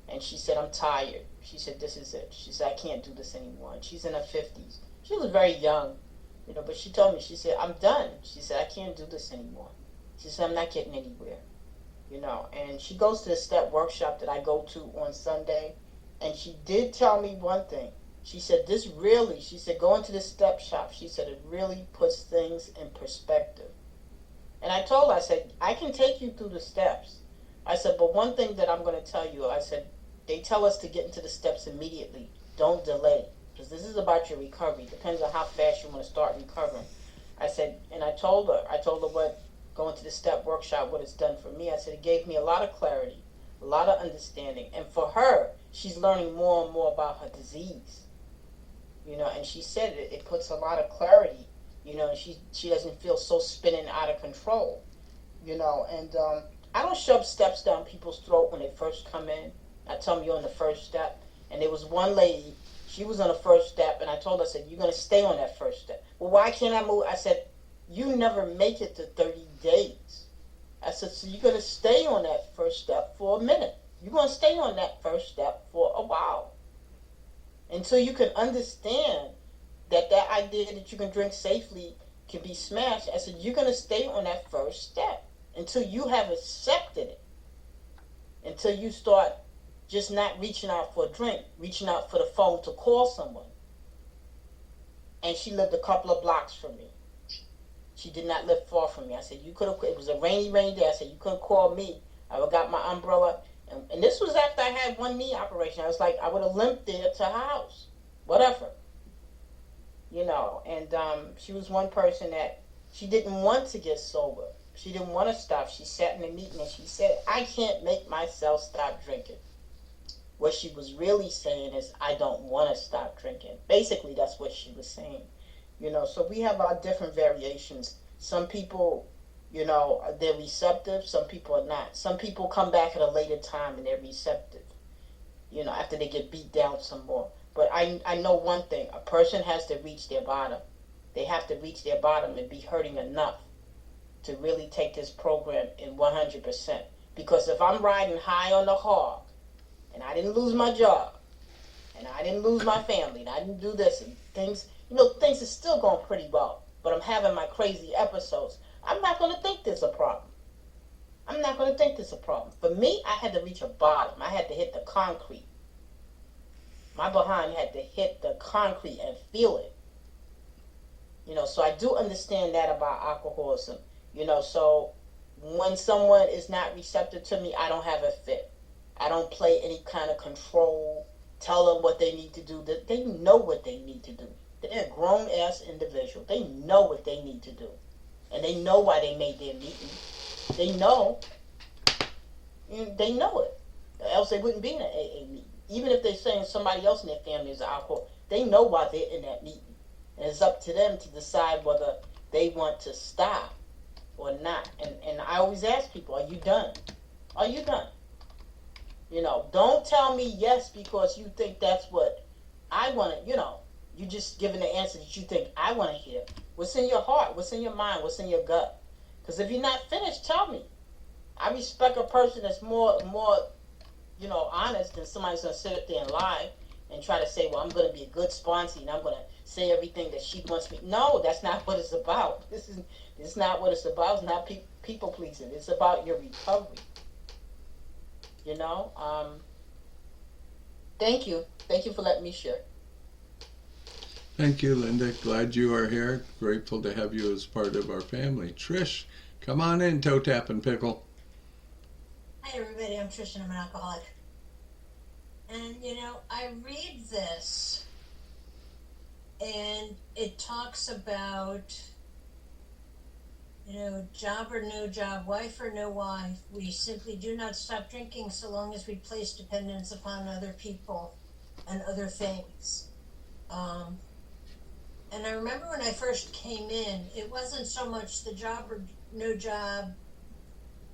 and she said, I'm tired. She said, this is it. She said, I can't do this anymore. And she's in her 50s. She was very young, but she told me, she said, I'm done. She said, I can't do this anymore. She said, I'm not getting anywhere. And she goes to the step workshop that I go to on Sunday, and she did tell me one thing. She said, she said, going to the step shop, she said, it really puts things in perspective. And I told her, I said, I can take you through the steps. I said, but one thing that I'm going to tell you, I said, they tell us to get into the steps immediately. Don't delay, because this is about your recovery. Depends on how fast you want to start recovering. I said, and I told her what going to the step workshop, what it's done for me. I said, it gave me a lot of clarity, a lot of understanding. And for her, she's learning more and more about her disease. And she said it puts a lot of clarity, and she doesn't feel so spinning out of control, and I don't shove steps down people's throat when they first come in. I tell them you're on the first step. And there was one lady, she was on the first step, and I told her, I said, you're going to stay on that first step. Well, why can't I move? I said, you never make it to 30 days. I said, so you're going to stay on that first step for a minute. You're going to stay on that first step for a while. Until you can understand that idea that you can drink safely can be smashed. I said, you're going to stay on that first step until you have accepted it. Until you start just not reaching out for a drink, reaching out for the phone to call someone. And she lived a couple of blocks from me. She did not live far from me. I said, you could have, it was a rainy day. I said, you could have called me. I would have got my umbrella. And this was after I had one knee operation. I was like, I would have limped there to her house. Whatever. And she was one person that she didn't want to get sober. She didn't want to stop. She sat in the meeting and she said, I can't make myself stop drinking. What she was really saying is, I don't want to stop drinking. Basically, that's what she was saying. So we have our different variations. Some people, they're receptive. Some people are not. Some people come back at a later time and they're receptive, after they get beat down some more. But I know one thing. A person has to reach their bottom. They have to reach their bottom and be hurting enough to really take this program in 100%. Because if I'm riding high on the hog, and I didn't lose my job, and I didn't lose my family, and I didn't do this, and things are still going pretty well, but I'm having my crazy episodes, I'm not going to think there's a problem. I'm not going to think there's a problem. For me, I had to reach a bottom. I had to hit the concrete. My behind had to hit the concrete and feel it. So I do understand that about alcoholism. So when someone is not receptive to me, I don't have a fit. I don't play any kind of control, tell them what they need to do. They know what they need to do. They're a grown-ass individual. They know what they need to do. And they know why they made their meeting. They know. They know it. Else they wouldn't be in an AA meeting. Even if they're saying somebody else in their family is an alcoholic, they know why they're in that meeting. And it's up to them to decide whether they want to stop or not. And I always ask people, are you done? Are you done? Don't tell me yes because you think that's what I want to, you just giving the answer that you think I want to hear. What's in your heart? What's in your mind? What's in your gut? Because if you're not finished, tell me. I respect a person that's more, honest than somebody's going to sit up there and lie and try to say, well, I'm going to be a good sponsor and I'm going to say everything that she wants me. No, that's not what it's about. This is not what it's about. It's not people pleasing. It's about your recovery. Thank you. Thank you for letting me share. Thank you, Linda. Glad you are here. Grateful to have you as part of our family. Trish, come on in, Toe Tap and Pickle. Hi everybody, I'm Trish and I'm an alcoholic. And I read this and it talks about job or no job, wife or no wife, we simply do not stop drinking so long as we place dependence upon other people and other things. And I remember when I first came in, it wasn't so much the job or no job,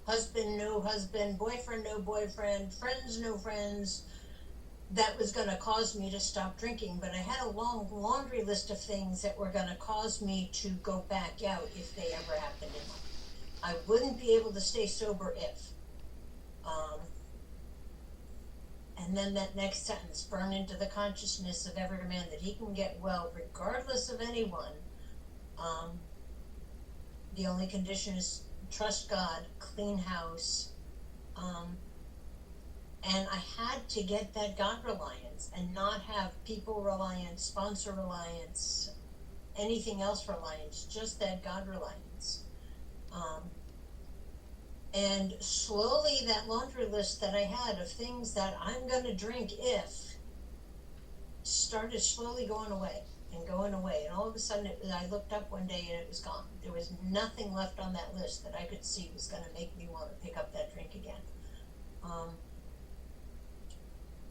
husband, no husband, boyfriend, no boyfriend, friends, no friends, that was going to cause me to stop drinking. But I had a long laundry list of things that were going to cause me to go back out if they ever happened in life. I wouldn't be able to stay sober if. And then that next sentence, burn into the consciousness of every man that he can get well regardless of anyone. The only condition is trust God, clean house. And I had to get that God reliance and not have people reliance, sponsor reliance, anything else reliance, just that God reliance. And slowly that laundry list that I had of things that I'm going to drink if started slowly going away and going away. And all of a sudden I looked up one day and it was gone. There was nothing left on that list that I could see was going to make me want to pick up that drink again.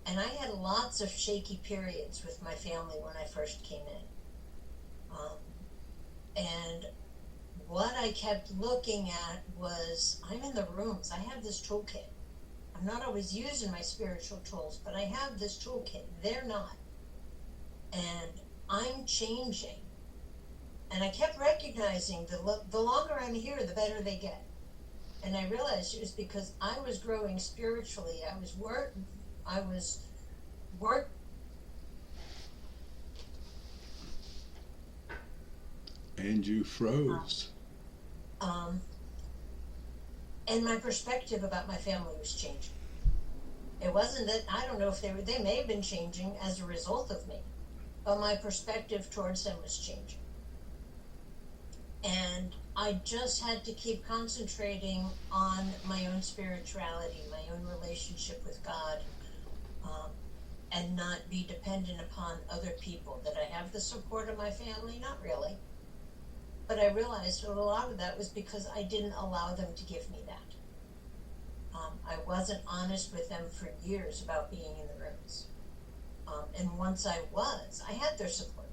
And I had lots of shaky periods with my family when I first came in. And what I kept looking at was, I'm in the rooms. I have this toolkit. I'm not always using my spiritual tools, but I have this toolkit. They're not. And I'm changing. And I kept recognizing the longer I'm here, the better they get. And I realized it was because I was growing spiritually. I was work. And you froze. And my perspective about my family was changing. It wasn't that, I don't know if they may have been changing as a result of me, but my perspective towards them was changing. And I just had to keep concentrating on my own spirituality, my own relationship with God, and not be dependent upon other people. Did I have the support of my family? Not really. But I realized that a lot of that was because I didn't allow them to give me that. I wasn't honest with them for years about being in the rooms. And once I had their support.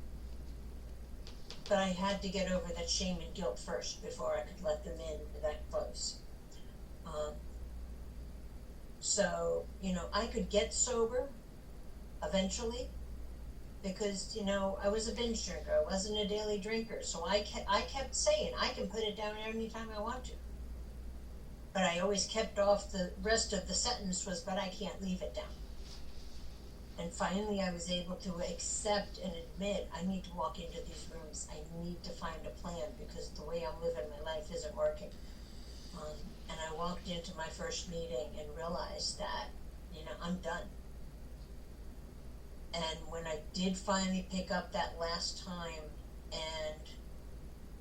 But I had to get over that shame and guilt first before I could let them in that close. So, I could get sober eventually because, I was a binge drinker. I wasn't a daily drinker. So I kept saying, I can put it down anytime I want to. But I always kept off the rest of the sentence was, but I can't leave it down. And finally I was able to accept and admit, I need to walk into these rooms. I need to find a plan because the way I'm living my life isn't working. And I walked into my first meeting and realized that, I'm done. And when I did finally pick up that last time and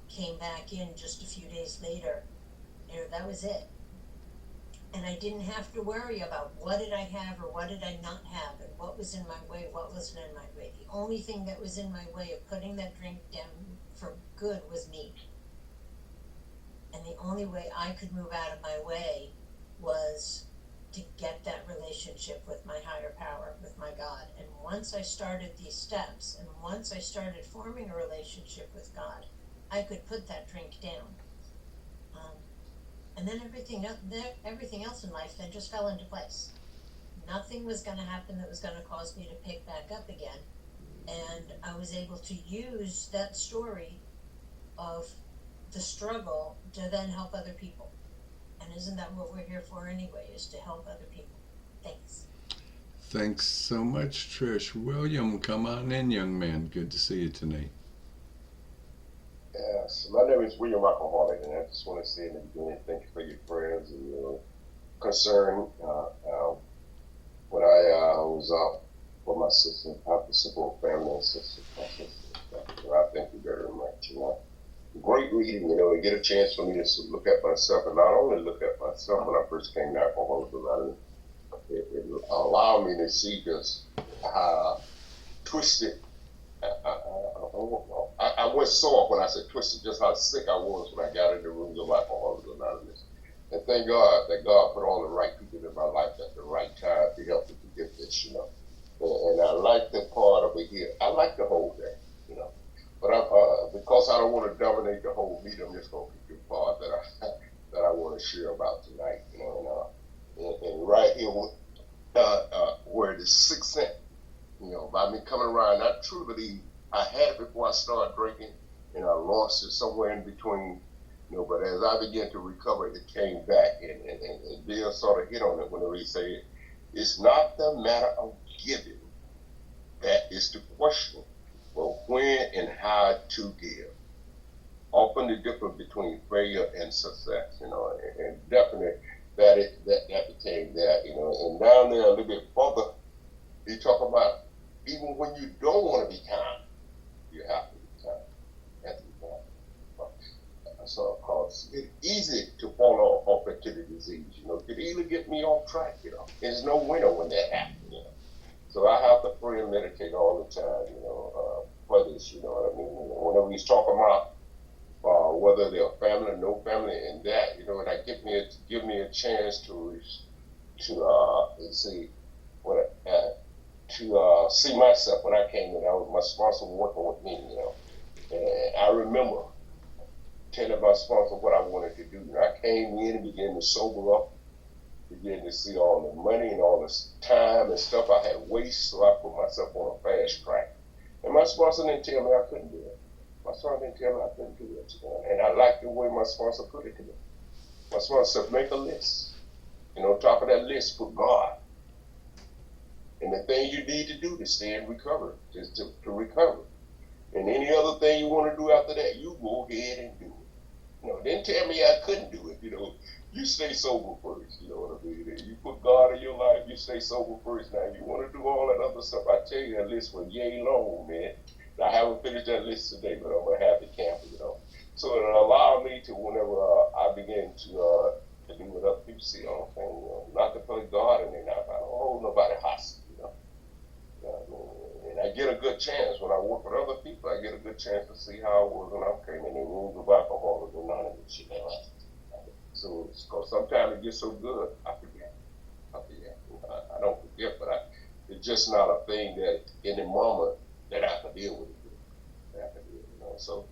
came back in just a few days later, that was it. And I didn't have to worry about what did I have or what did I not have and what was in my way, what wasn't in my way. The only thing that was in my way of putting that drink down for good was me. And the only way I could move out of my way was to get that relationship with my higher power, with my God. And once I started these steps, and once I started forming a relationship with God, I could put that drink down. And then everything else in life then just fell into place. Nothing was going to happen that was going to cause me to pick back up again. And I was able to use that story of the struggle to then help other people. And isn't that what we're here for anyway, is to help other people? Thanks. Thanks so much, Trish. William, come on in, young man. Good to see you tonight. Yes, my name is William Alcoholic, and I just want to say in the beginning, thank you for your prayers and your concern. When I was out for my sister, I have to support family and sister, my sister and stuff. So I thank you very much. Great reading. You get a chance for me to look at myself, and not only look at myself. When I first came to Alcoholics Anonymous, it allowed me to see just how twisted. I was sore when I said twisted, just how sick I was when I got in the rooms of Alcoholics Anonymous. And thank God that God put all the right people in my life at the right time to help me to get this, And I like the part over here. I like the whole thing, But because I don't want to dominate the whole meeting, I'm just going to pick the part that I want to share about tonight, And right here, where it is 6 cents. By me coming around, I truly believe I had it before I started drinking, and I lost it somewhere in between. But as I began to recover, it came back, and Bill sort of hit on it whenever he said, it's not the matter of giving that is the question, but when and how to give. Often the difference between failure and success, and definitely that became that, and down there a little bit further, he talk about even when you don't want to be kind, you have to be kind. You have to be kind. So, cause it's easy to fall off into the disease. It could easily get me off track. There's no winner when that happens. So I have to pray and meditate all the time. For this. You know what I mean? Whenever he's talking about whether they're family or no family, and that, and that give me a chance to see what. To see myself when I came in. I was my sponsor working with me, and I remember telling my sponsor what I wanted to do. And I came in and began to sober up, began to see all the money and all the time and stuff I had wasted, so I put myself on a fast track. And my sponsor didn't tell me I couldn't do it. My sponsor didn't tell me I couldn't do it. And I like the way my sponsor put it to me. My sponsor said, make a list. On top of that list, put God. And the thing you need to do to stay in recovery, is to recover. And any other thing you want to do after that, you go ahead and do it. Didn't tell me I couldn't do it. You stay sober first. You know what I mean? You put God in your life, you stay sober first. Now, you want to do all that other stuff. I tell you, that list was yay long, man. I haven't finished that list today, but I'm going to have the camp, So it allowed me to, whenever I began to do what other people see on the thing, not to put God in there. Now, I don't hold nobody hostage. And I get a good chance when I work with other people. I get a good chance to see how I was when I came in the rooms of Alcoholics Anonymous. So, because sometimes it gets so good, I forget. I don't forget, but it's just not a thing that in the moment that I can deal with it. So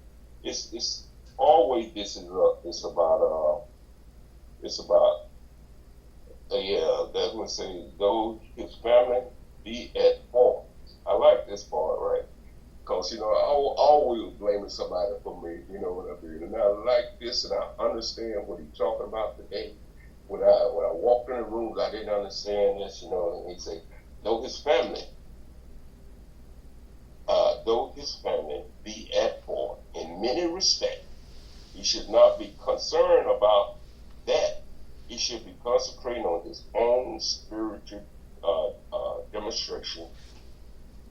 it's always it's about that would say though his family be at fault. I like this part, right? Because, I always blaming somebody for me, you know what I mean? And I like this, and I understand what he's talking about today. When I walked in the rooms, I didn't understand this, and he said, though his family be at fault in many respects, he should not be concerned about that he should be concentrating on his own spiritual demonstration.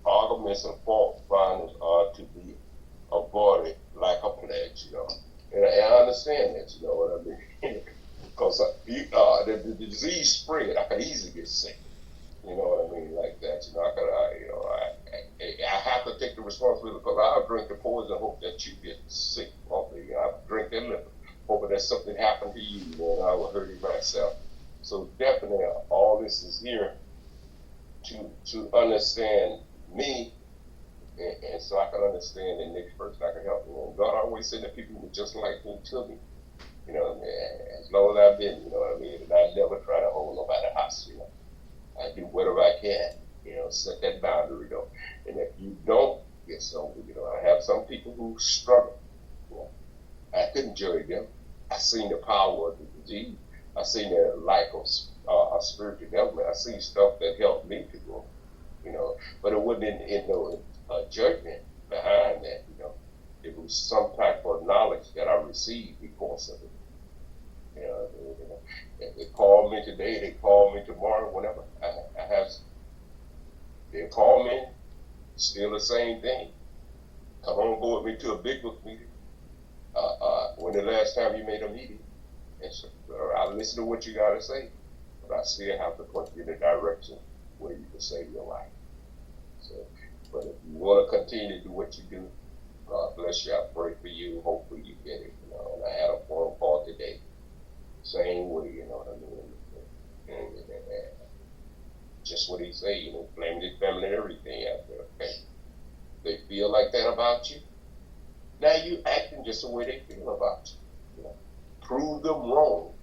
Arguments and fault findings are to be avoided like a pledge, And I understand that, you know what I mean? Because the disease spread, I could easily get sick. You know what I mean? Like that, I have to take the responsibility because I'll drink the poison, hope that you get sick. I'll drink that liquor, hoping that something happened to you, and I will hurt myself. So definitely, all this is here to understand me, and so I can understand the next person I can help. God always said that people were just like me to me. As long as I've been, you know what I mean, and I never try to hold nobody hostage. I do whatever I can, set that boundary though. And if you don't get sober, I have some people who struggle. I couldn't judge them. I seen the power of the disease. I seen the lack of spiritual development. I seen stuff that helped me to grow, but it wasn't in no judgment behind that, It was some type of knowledge that I received because of it. If they call me today, they call me tomorrow, whenever. They call me, still the same thing. Come on board me to a big book meeting. When the last time you made a meeting? And so, I listen to what you got to say, but I still have to point you in the direction where you can save your life. So, but if you want to continue to do what you do, God bless you. I pray for you. Hopefully you get it. And I had a phone call today. Same way, you know what I mean? And just what he say, blaming his family and everything out there. Okay, they feel like that about you. Now you acting just the way they feel about you. Prove them wrong.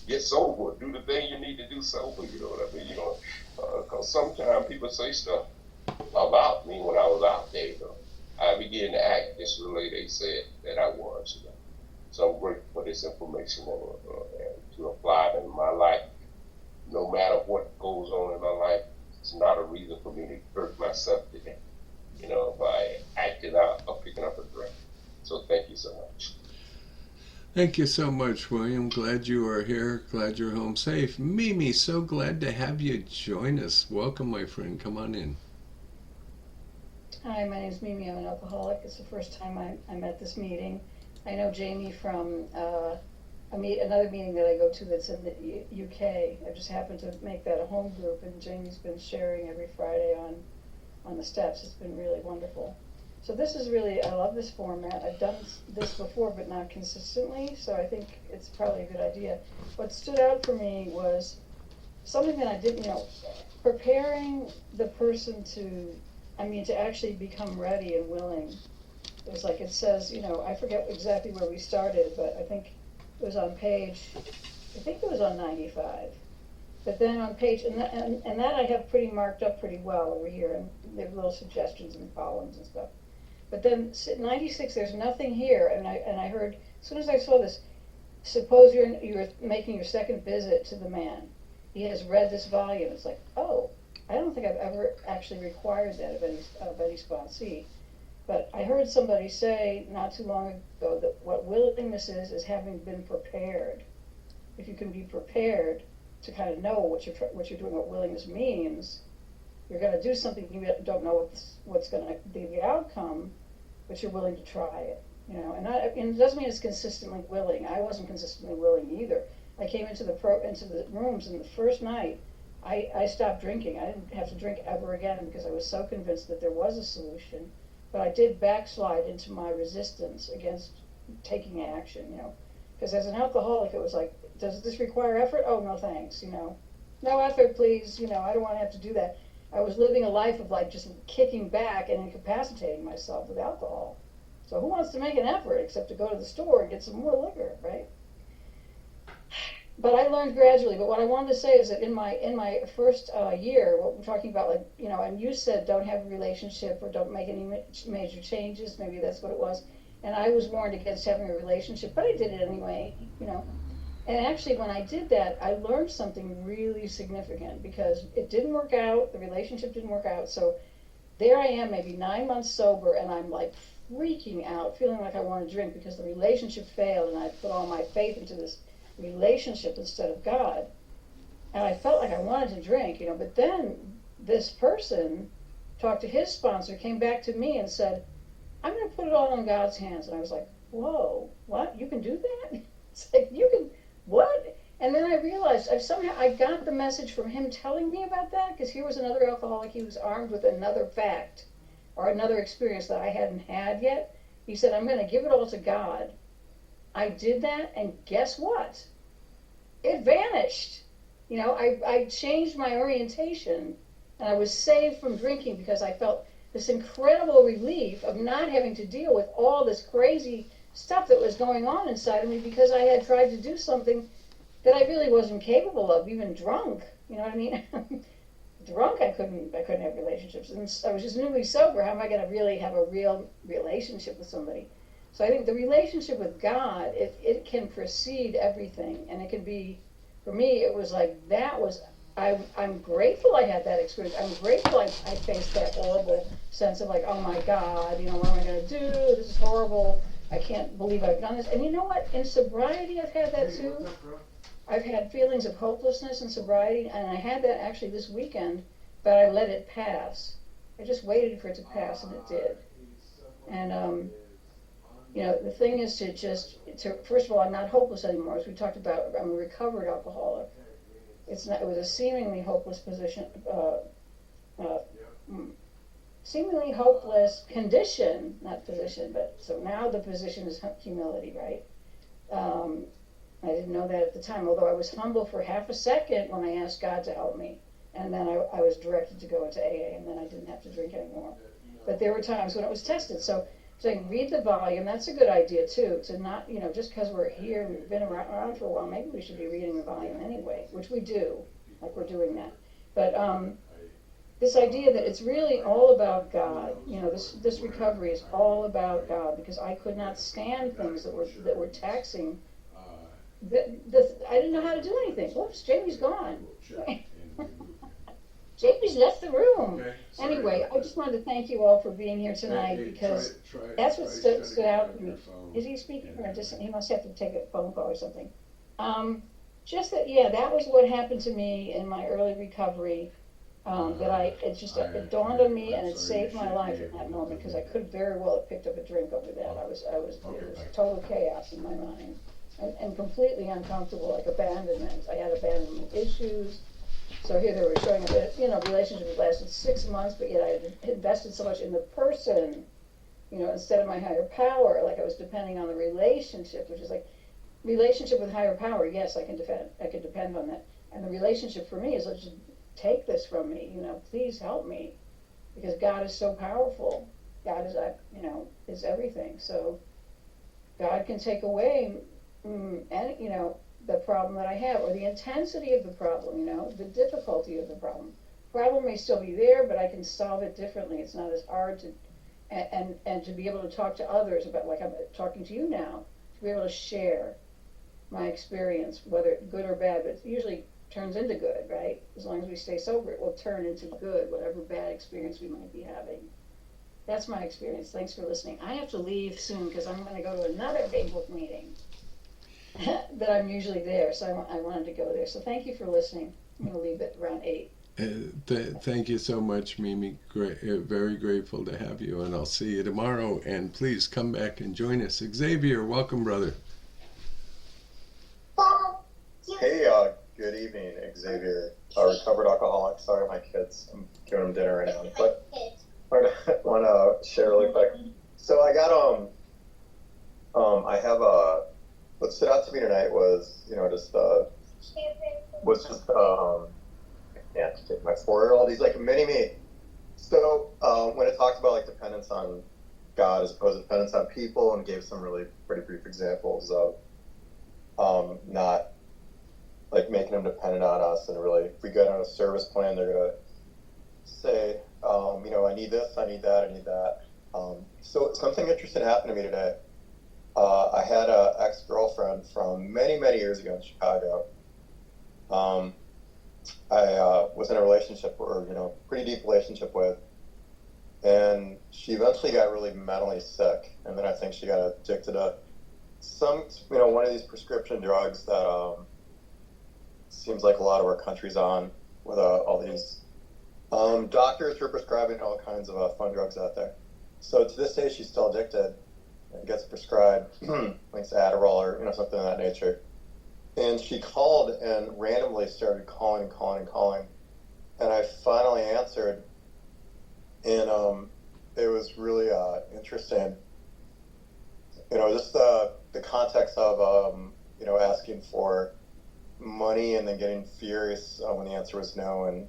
Get sober. Do the thing you need to do sober. You know what I mean? Because sometimes people say stuff about me when I was out there. I began to act just the way they said that I was. So I'm grateful for this information and to apply it in my life. No matter what goes on in my life, it's not a reason for me to hurt myself today, by acting out or picking up a drink. So thank you so much. Thank you so much, William. Glad you are here. Glad you're home safe. Mimi, so glad to have you join us. Welcome, my friend. Come on in. Hi, my name is Mimi. I'm an alcoholic. It's the first time I'm at this meeting. I know Jamie from another meeting that I go to that's in the UK. I just happened to make that a home group, and Jamie's been sharing every Friday on the steps. It's been really wonderful. So this is really, I love this format. I've done this before, but not consistently, so I think it's probably a good idea. What stood out for me was something that I didn't, preparing the person to actually become ready and willing. It was like it says, I forget exactly where we started, but I think it was on page, I think it was on 95. But then on page, and that I have pretty marked up pretty well over here, and there are little suggestions and columns and stuff. But then 96, there's nothing here, and I heard, as soon as I saw this, suppose you're making your second visit to the man. He has read this volume. It's like, oh, I don't think I've ever actually required that of any sponsee. But I heard somebody say not too long ago that what willingness is having been prepared. If you can be prepared to kind of know what you're doing, what willingness means, you're going to do something you don't know what's going to be the outcome, but you're willing to try it. And it doesn't mean it's consistently willing. I wasn't consistently willing either. I came into the rooms, and the first night, I stopped drinking. I didn't have to drink ever again because I was so convinced that there was a solution. But I did backslide into my resistance against taking action, Because as an alcoholic, it was like, does this require effort? Oh, no thanks, No effort, please, I don't want to have to do that. I was living a life of like just kicking back and incapacitating myself with alcohol. So who wants to make an effort except to go to the store and get some more liquor, right? But I learned gradually. But what I wanted to say is that in my first year, what we're talking about, like, and you said don't have a relationship or don't make any major changes. Maybe that's what it was. And I was warned against having a relationship, but I did it anyway, And actually, when I did that, I learned something really significant because it didn't work out. The relationship didn't work out. So there I am, maybe 9 months sober, and I'm like freaking out, feeling like I want to drink because the relationship failed, and I put all my faith into this relationship instead of God. And I felt like I wanted to drink, but then this person talked to his sponsor, came back to me and said, I'm going to put it all in God's hands. And I was like, whoa, what? You can do that? It's like, you can, what? And then I realized I got the message from him telling me about that, because here was another alcoholic. He was armed with another fact or another experience that I hadn't had yet. He said, I'm going to give it all to God. I did that, and guess what? It vanished. I changed my orientation, and I was saved from drinking because I felt this incredible relief of not having to deal with all this crazy stuff that was going on inside of me, because I had tried to do something that I really wasn't capable of, even drunk. You know what I mean? Drunk, I couldn't have relationships. And I was just newly sober. How am I going to really have a real relationship with somebody? So I think the relationship with God, it can precede everything. And it can be, for me, it was like, I'm grateful I had that experience. I'm grateful I faced that horrible sense of like, oh my God, what am I going to do? This is horrible. I can't believe I've done this. And you know what? In sobriety, I've had that too. I've had feelings of hopelessness in sobriety, and I had that actually this weekend, but I let it pass. I just waited for it to pass, and it did. And, the thing is first of all, I'm not hopeless anymore. As we talked about, I'm a recovered alcoholic. It was a seemingly hopeless seemingly hopeless condition, not position, but so now the position is humility, right? I didn't know that at the time, although I was humble for half a second when I asked God to help me. And then I was directed to go into AA, and then I didn't have to drink anymore. But there were times when it was tested. So saying, read the volume, that's a good idea too, to not, just because we're here and we've been around for a while, maybe we should be reading the volume anyway, which we do, like we're doing that. But this idea that it's really all about God, this recovery is all about God, because I could not stand things that were taxing. I didn't know how to do anything. Whoops, Jamie's gone. Jamie's left the room. Okay, anyway, I just wanted to thank you all for being here tonight, because that's what stood out to me. Is he speaking or just he must have to take a phone call or something? Just that, that was what happened to me in my early recovery. It dawned on me, and it saved my life in that moment, because I could very well have picked up a drink over that. It was total chaos in my mind. And completely uncomfortable, like abandonment. I had abandonment issues. So here they were showing a bit, relationship that lasted 6 months, but yet I had invested so much in the person, instead of my higher power. Like I was depending on the relationship, which is like, relationship with higher power, yes, I can depend on that. And the relationship for me is, let's just take this from me, please help me. Because God is so powerful. God is, is everything. So God can take away the problem that I have, or the intensity of the problem, the difficulty of the problem. Problem may still be there, but I can solve it differently. It's not as hard to, and to be able to talk to others about, like I'm talking to you now, to be able to share my experience, whether good or bad, but it usually turns into good, right? As long as we stay sober, it will turn into good, whatever bad experience we might be having. That's my experience. Thanks for listening. I have to leave soon, because I'm going to go to another big book meeting. That I'm usually there, so I wanted to go there. So thank you for listening. I'm going to leave it around 8. Thank you so much, Mimi. Very grateful to have you, and I'll see you tomorrow. And please come back and join us. Xavier, welcome, brother. Hey, good evening, Xavier. Recovered alcoholic. Sorry, my kids. I'm giving them dinner right now. But I want to share really quick. So I got I have what stood out to me tonight was, my 4-year-old, he's like a mini-me. So when it talked about like dependence on God as opposed to dependence on people, and gave some really pretty brief examples of not like making them dependent on us, and really, if we get on a service plan, they're gonna say, I need this, I need that, I need that. So something interesting happened to me today. I had an ex-girlfriend from many, many years ago in Chicago. I was in a relationship, or pretty deep relationship with, and she eventually got really mentally sick, and then I think she got addicted to one of these prescription drugs that seems like a lot of our country's on, with all these doctors who are prescribing all kinds of fun drugs out there. So to this day, she's still addicted and gets prescribed, like Adderall or something of that nature. And she called and randomly started calling. And I finally answered, and it was really interesting. Just the context of asking for money and then getting furious when the answer was no, and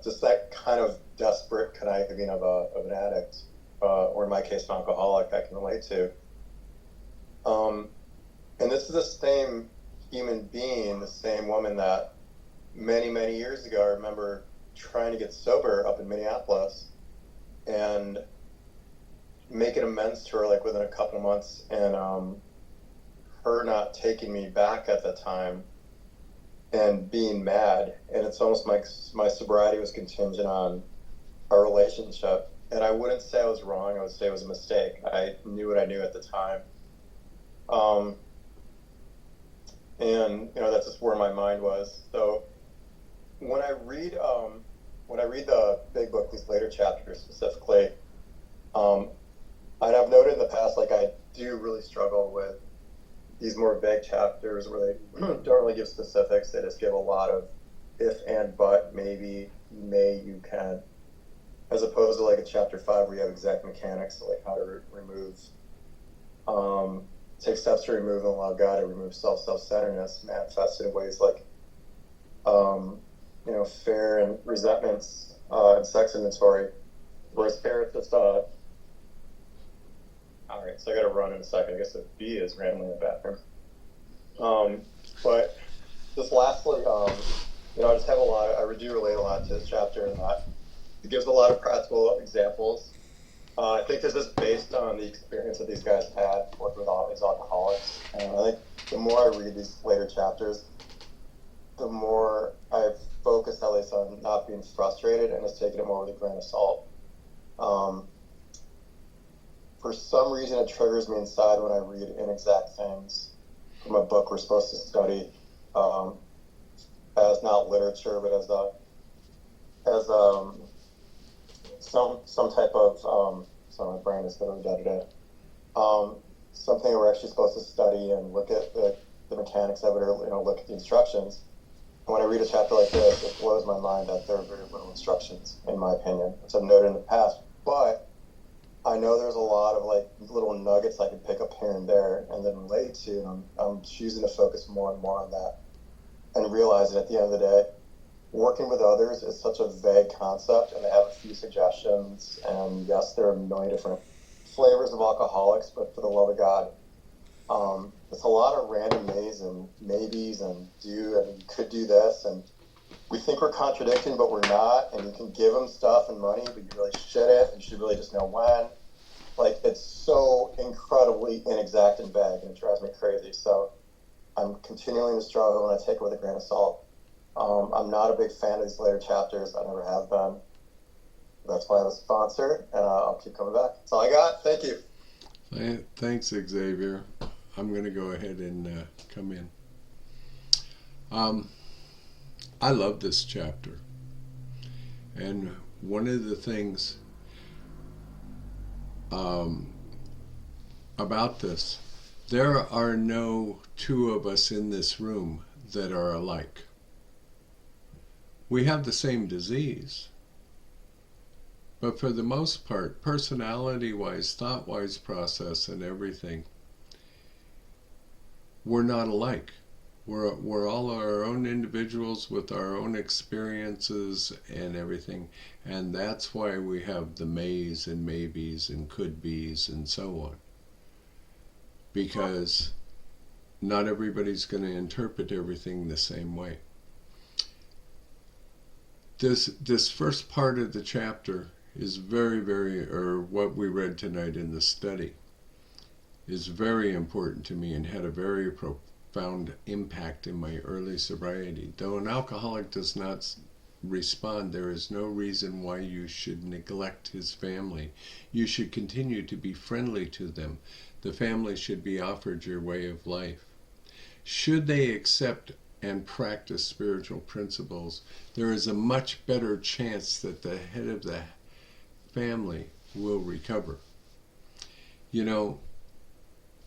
just that kind of desperate conniving of an addict, or in my case, an alcoholic, I can relate to. And this is the same human being, the same woman that many years ago I remember trying to get sober up in Minneapolis and making amends to her like within a couple months, and her not taking me back at the time and being mad. And it's almost like my sobriety was contingent on our relationship. And I wouldn't say I was wrong, I would say it was a mistake. I knew what I knew at the time. And that's just where my mind was. So when I read the big book, these later chapters specifically, I've noted in the past, like, I do really struggle with these more vague chapters where they don't really give specifics. They just give a lot of if and but, maybe, you may, you can, as opposed to like a chapter 5 where you have exact mechanics, like how to remove, take steps to remove and allow God to remove self-centeredness manifested in ways like, fear and resentments and sex inventory. Whereas here it's just all right, so I got to run in a second. I guess the bee is randomly in the bathroom. But just lastly, I just have I do relate a lot to this chapter in that it gives a lot of practical examples. I think this is based on the experience that these guys had working with all these alcoholics. And I think the more I read these later chapters, the more I've focused at least on not being frustrated and just taking it more with a grain of salt. For some reason, it triggers me inside when I read inexact things from a book we're supposed to study, as not literature, but as some type of sorry, my brain is going today. Something we're actually supposed to study and look at the mechanics of it, or look at the instructions. And when I read a chapter like this, it blows my mind that there are very little instructions, in my opinion, which I've noted in the past. But I know there's a lot of like little nuggets I can pick up here and there and then relate to, and I'm choosing to focus more and more on that, and realize that at the end of the day, working with others is such a vague concept, and they have a few suggestions, and yes, there are a million different flavors of alcoholics, but for the love of God, it's a lot of random mays and maybes and you could do this, and we think we're contradicting, but we're not, and you can give them stuff and money, but you really shouldn't, and you should really just know when. Like, it's so incredibly inexact and vague, and it drives me crazy. So I'm continuing to struggle, and I take it with a grain of salt. I'm not a big fan of these later chapters. I never have been. That's why I was sponsored, and I'll keep coming back. That's all I got. Thank you. Thanks, Xavier. I'm going to go ahead and come in. I love this chapter. And one of the things about this, there are no two of us in this room that are alike. We have the same disease, but for the most part, personality-wise, thought-wise process and everything, we're not alike. We're all our own individuals with our own experiences and everything, and that's why we have the mays and maybes and could be's and so on, because not everybody's going to interpret everything the same way. This first part of the chapter is or what we read tonight in the study, is very important to me and had a very profound impact in my early sobriety. Though an alcoholic does not respond, there is no reason why you should neglect his family. You should continue to be friendly to them. the family should be offered your way of life. Should they accept and practice spiritual principles, there is a much better chance that the head of the family will recover. You know,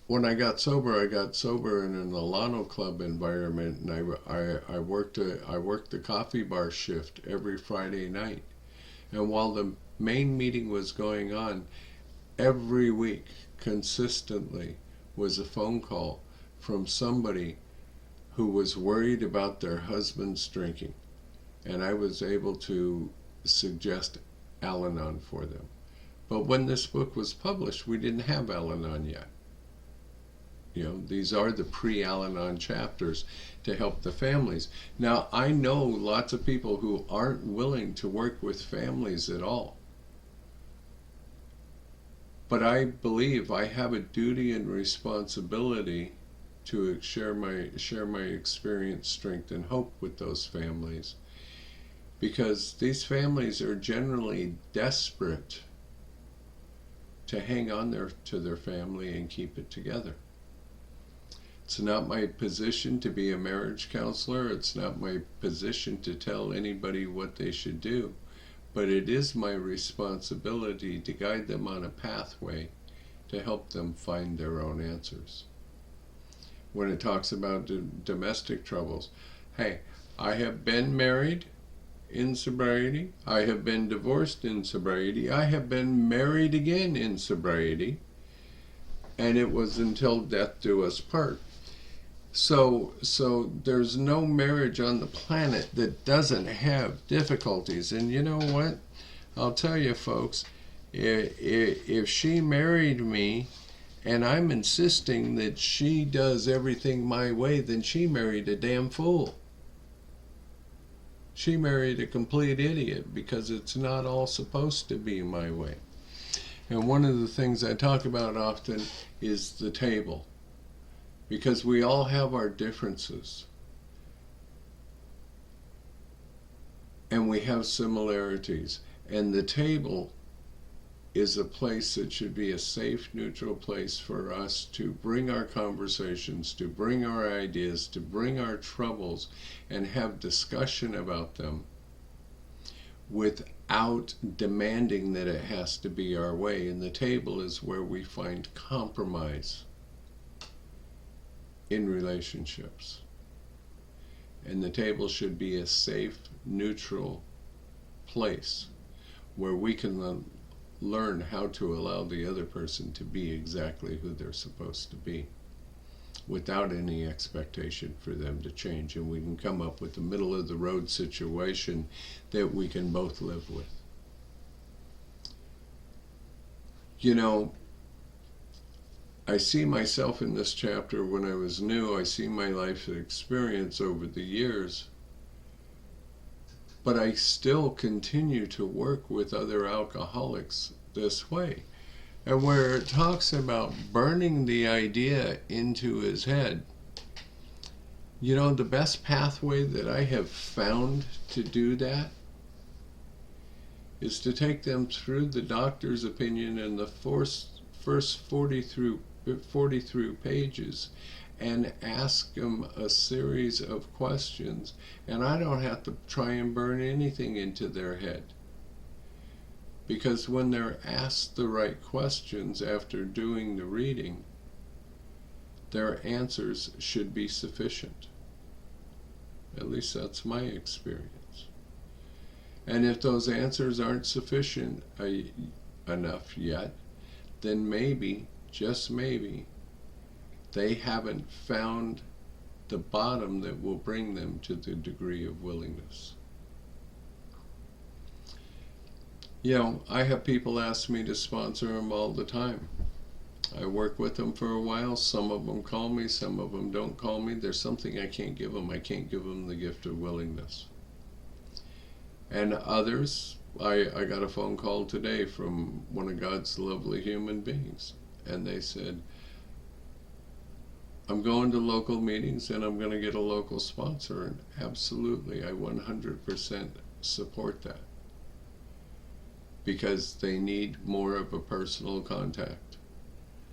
when I got sober in an Alano Club environment, and I worked the coffee bar shift every Friday night. And while the main meeting was going on, every week, consistently, was a phone call from somebody who was worried about their husband's drinking. And I was able to suggest Al-Anon for them. But when this book was published, we didn't have Al-Anon yet. You know, these are the pre-Al-Anon chapters to help the families. Now, I know lots of people who aren't willing to work with families at all. But I believe I have a duty and responsibility to share my experience, strength, and hope with those families. Because these families are generally desperate to hang on to their family and keep it together. It's not my position to be a marriage counselor. It's not my position to tell anybody what they should do. But it is my responsibility to guide them on a pathway to help them find their own answers. When it talks about domestic troubles, hey, I have been married in sobriety. I have been divorced in sobriety. I have been married again in sobriety. And it was until death do us part. So there's no marriage on the planet that doesn't have difficulties. And you know what? I'll tell you, folks, if she married me and I'm insisting that she does everything my way, then she married a damn fool. She married a complete idiot, because it's not all supposed to be my way. And one of the things I talk about often is the table. Because we all have our differences. And we have similarities. And the table is a place that should be a safe, neutral place for us to bring our conversations, to bring our ideas, to bring our troubles, and have discussion about them without demanding that it has to be our way. And the table is where we find compromise in relationships. And the table should be a safe, neutral place where we can learn how to allow the other person to be exactly who they're supposed to be, without any expectation for them to change. And we can come up with a middle of the road situation that we can both live with. You know, I see myself in this chapter when I was new. I see my life experience over the years. But I still continue to work with other alcoholics this way. And where it talks about burning the idea into his head, you know, the best pathway that I have found to do that is to take them through the doctor's opinion in the first 43 pages and ask them a series of questions. And I don't have to try and burn anything into their head. Because when they're asked the right questions after doing the reading, their answers should be sufficient. At least that's my experience. And if those answers aren't sufficient enough yet, then maybe, just maybe, they haven't found the bottom that will bring them to the degree of willingness. You know, I have people ask me to sponsor them all the time. I work with them for a while. Some of them call me, some of them don't call me. There's something I can't give them. I can't give them the gift of willingness. And others, I got a phone call today from one of God's lovely human beings. And they said, I'm going to local meetings and I'm going to get a local sponsor. And absolutely, I 100% support that. Because they need more of a personal contact.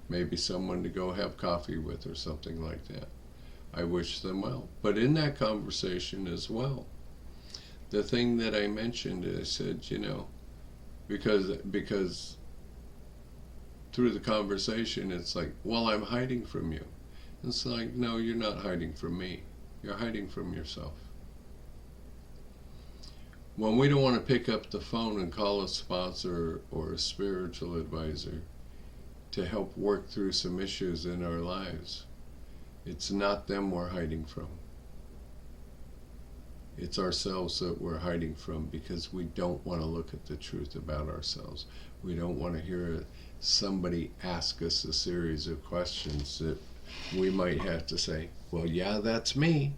maybe someone to go have coffee with or something like that. I wish them well. But in that conversation as well, the thing that I mentioned, I said, because through the conversation, it's like, well, I'm hiding from you. It's like, no, you're not hiding from me. You're hiding from yourself. When we don't want to pick up the phone and call a sponsor or a spiritual advisor to help work through some issues in our lives, it's not them we're hiding from. It's ourselves that we're hiding from because we don't want to look at the truth about ourselves. We don't want to hear somebody ask us a series of questions that we might have to say, well, yeah, that's me.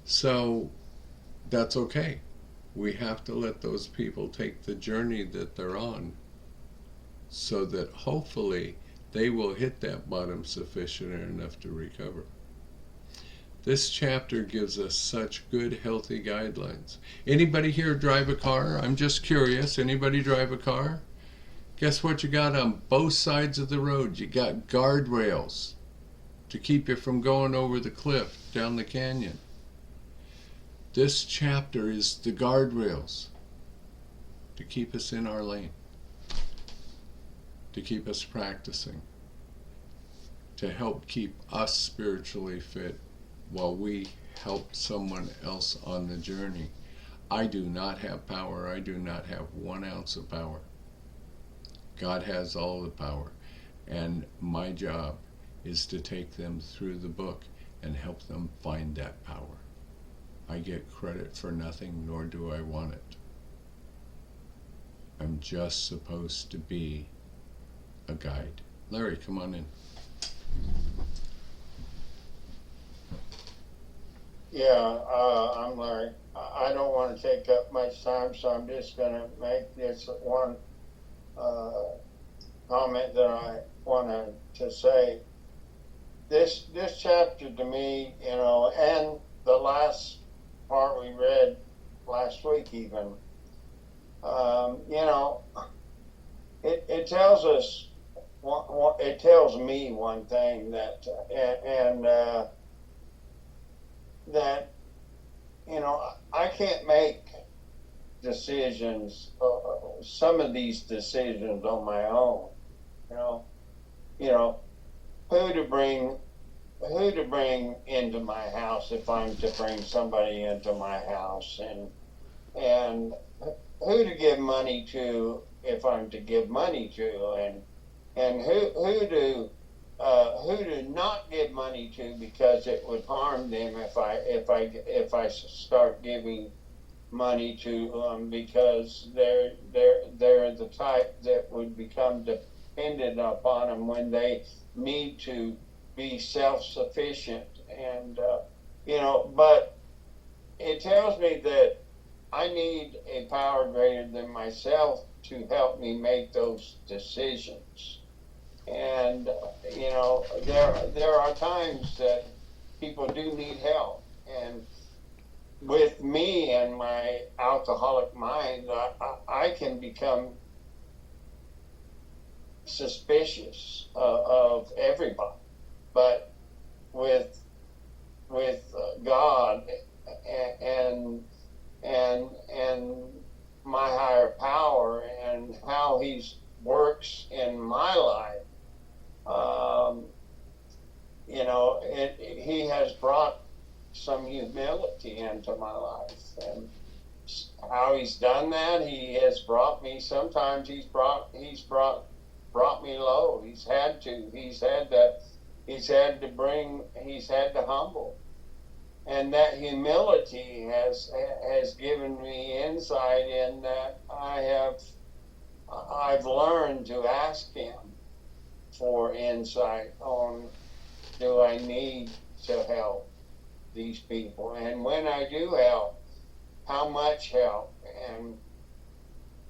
So that's okay. We have to let those people take the journey that they're on so that hopefully they will hit that bottom sufficient enough to recover. This chapter gives us such good, healthy guidelines. Anybody here drive a car? I'm just curious. Anybody drive a car? Guess what you got on both sides of the road? You got guardrails to keep you from going over the cliff, down the canyon. This chapter is the guardrails to keep us in our lane, to keep us practicing, to help keep us spiritually fit while we help someone else on the journey. I do not have power. I do not have 1 ounce of power. God has all the power. And my job is to take them through the book and help them find that power. I get credit for nothing, nor do I want it. I'm just supposed to be a guide. Larry, come on in. Yeah, I'm Larry. I don't want to take up much time, so I'm just going to make this one comment that I wanted to say. This chapter to me, and the last part we read last week even, it tells us, it tells me one thing that, that, I can't make decisions, some of these decisions on my own, who to bring into my house if I'm to bring somebody into my house, and who to give money to if I'm to give money to, and who to not give money to because it would harm them if I start giving money to them because they're the type that would become dependent upon them when they need to be self-sufficient, and but it tells me that I need a power greater than myself to help me make those decisions. And there are times that people do need help, and with me and my alcoholic mind, I can become suspicious of everybody. But with God and my higher power and how He works in my life, He has brought some humility into my life, and how He's done that, He has brought me. Sometimes He's brought me low. He's had to humble, and that humility has given me insight in that I've learned to ask Him for insight on, do I need to help these people, and when I do help, how much help, and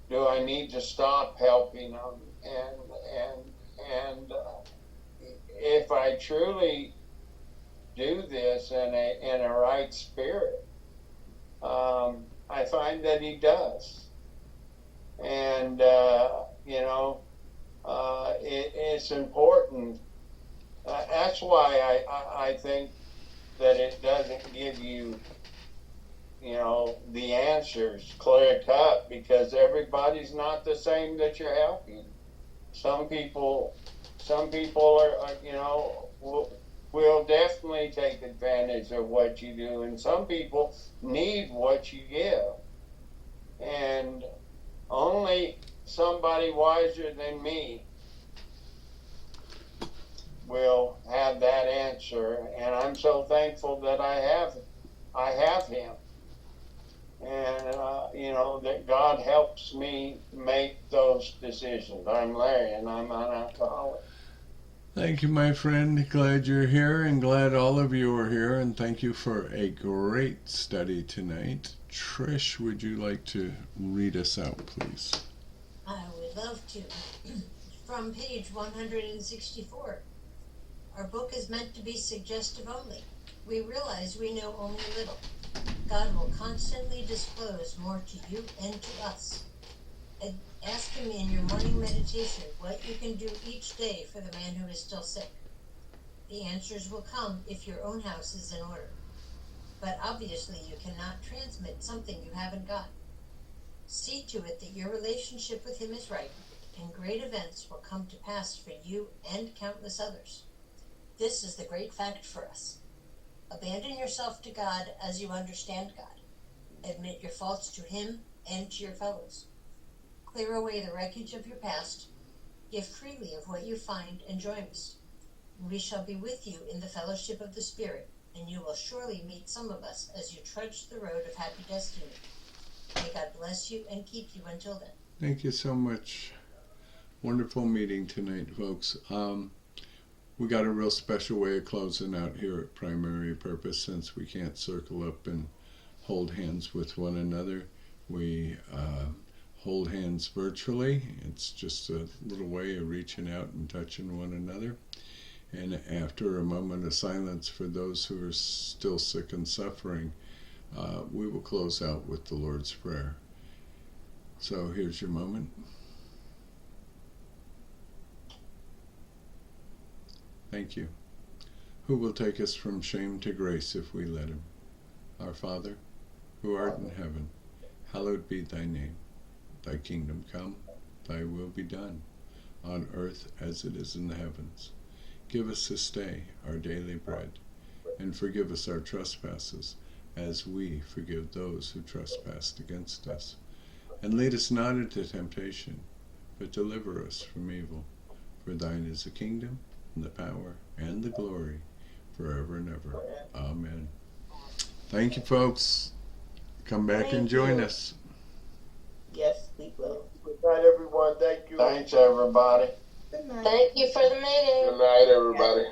do I need to stop helping them, and if I truly do this in a right spirit, I find that He does, and it's important. That's why I think that it doesn't give you, the answers clear cut, because everybody's not the same that you're helping. Some people are, will definitely take advantage of what you do, and some people need what you give. And only somebody wiser than me will have that answer, and I'm so thankful that I have him, and that God helps me make those decisions. I'm Larry, and I'm an alcoholic. Thank you, my friend. Glad you're here, and glad all of you are here, and thank you for a great study tonight. Trish, would you like to read us out, please? I would love to. From page 164. Our book is meant to be suggestive only. We realize we know only little. God will constantly disclose more to you and to us. Ask him in your morning meditation what you can do each day for the man who is still sick. The answers will come if your own house is in order. But obviously you cannot transmit something you haven't got. See to it that your relationship with him is right, and great events will come to pass for you and countless others. This is the great fact for us. Abandon yourself to God as you understand God. Admit your faults to him and to your fellows. Clear away the wreckage of your past. Give freely of what you find and join us. We shall be with you in the fellowship of the Spirit, and you will surely meet some of us as you trudge the road of happy destiny. May God bless you and keep you until then. Thank you so much. Wonderful meeting tonight, folks. We got a real special way of closing out here at Primary Purpose, since we can't circle up and hold hands with one another. We hold hands virtually. It's just a little way of reaching out and touching one another. And after a moment of silence for those who are still sick and suffering, we will close out with the Lord's Prayer. So here's your moment. Thank you. Who will take us from shame to grace if we let him? Our Father, who art in heaven, hallowed be thy name. Thy kingdom come, thy will be done, on earth as it is in the heavens. Give us this day our daily bread, and forgive us our trespasses, as we forgive those who trespass against us. And lead us not into temptation, but deliver us from evil. For thine is the kingdom, and the power, and the glory, forever and ever. Amen. Thank you, folks. Come back and join us. Yes, we will. Good night, everyone. Thank you. Thanks, everybody. Good night. Thank you for the meeting. Good night, everybody.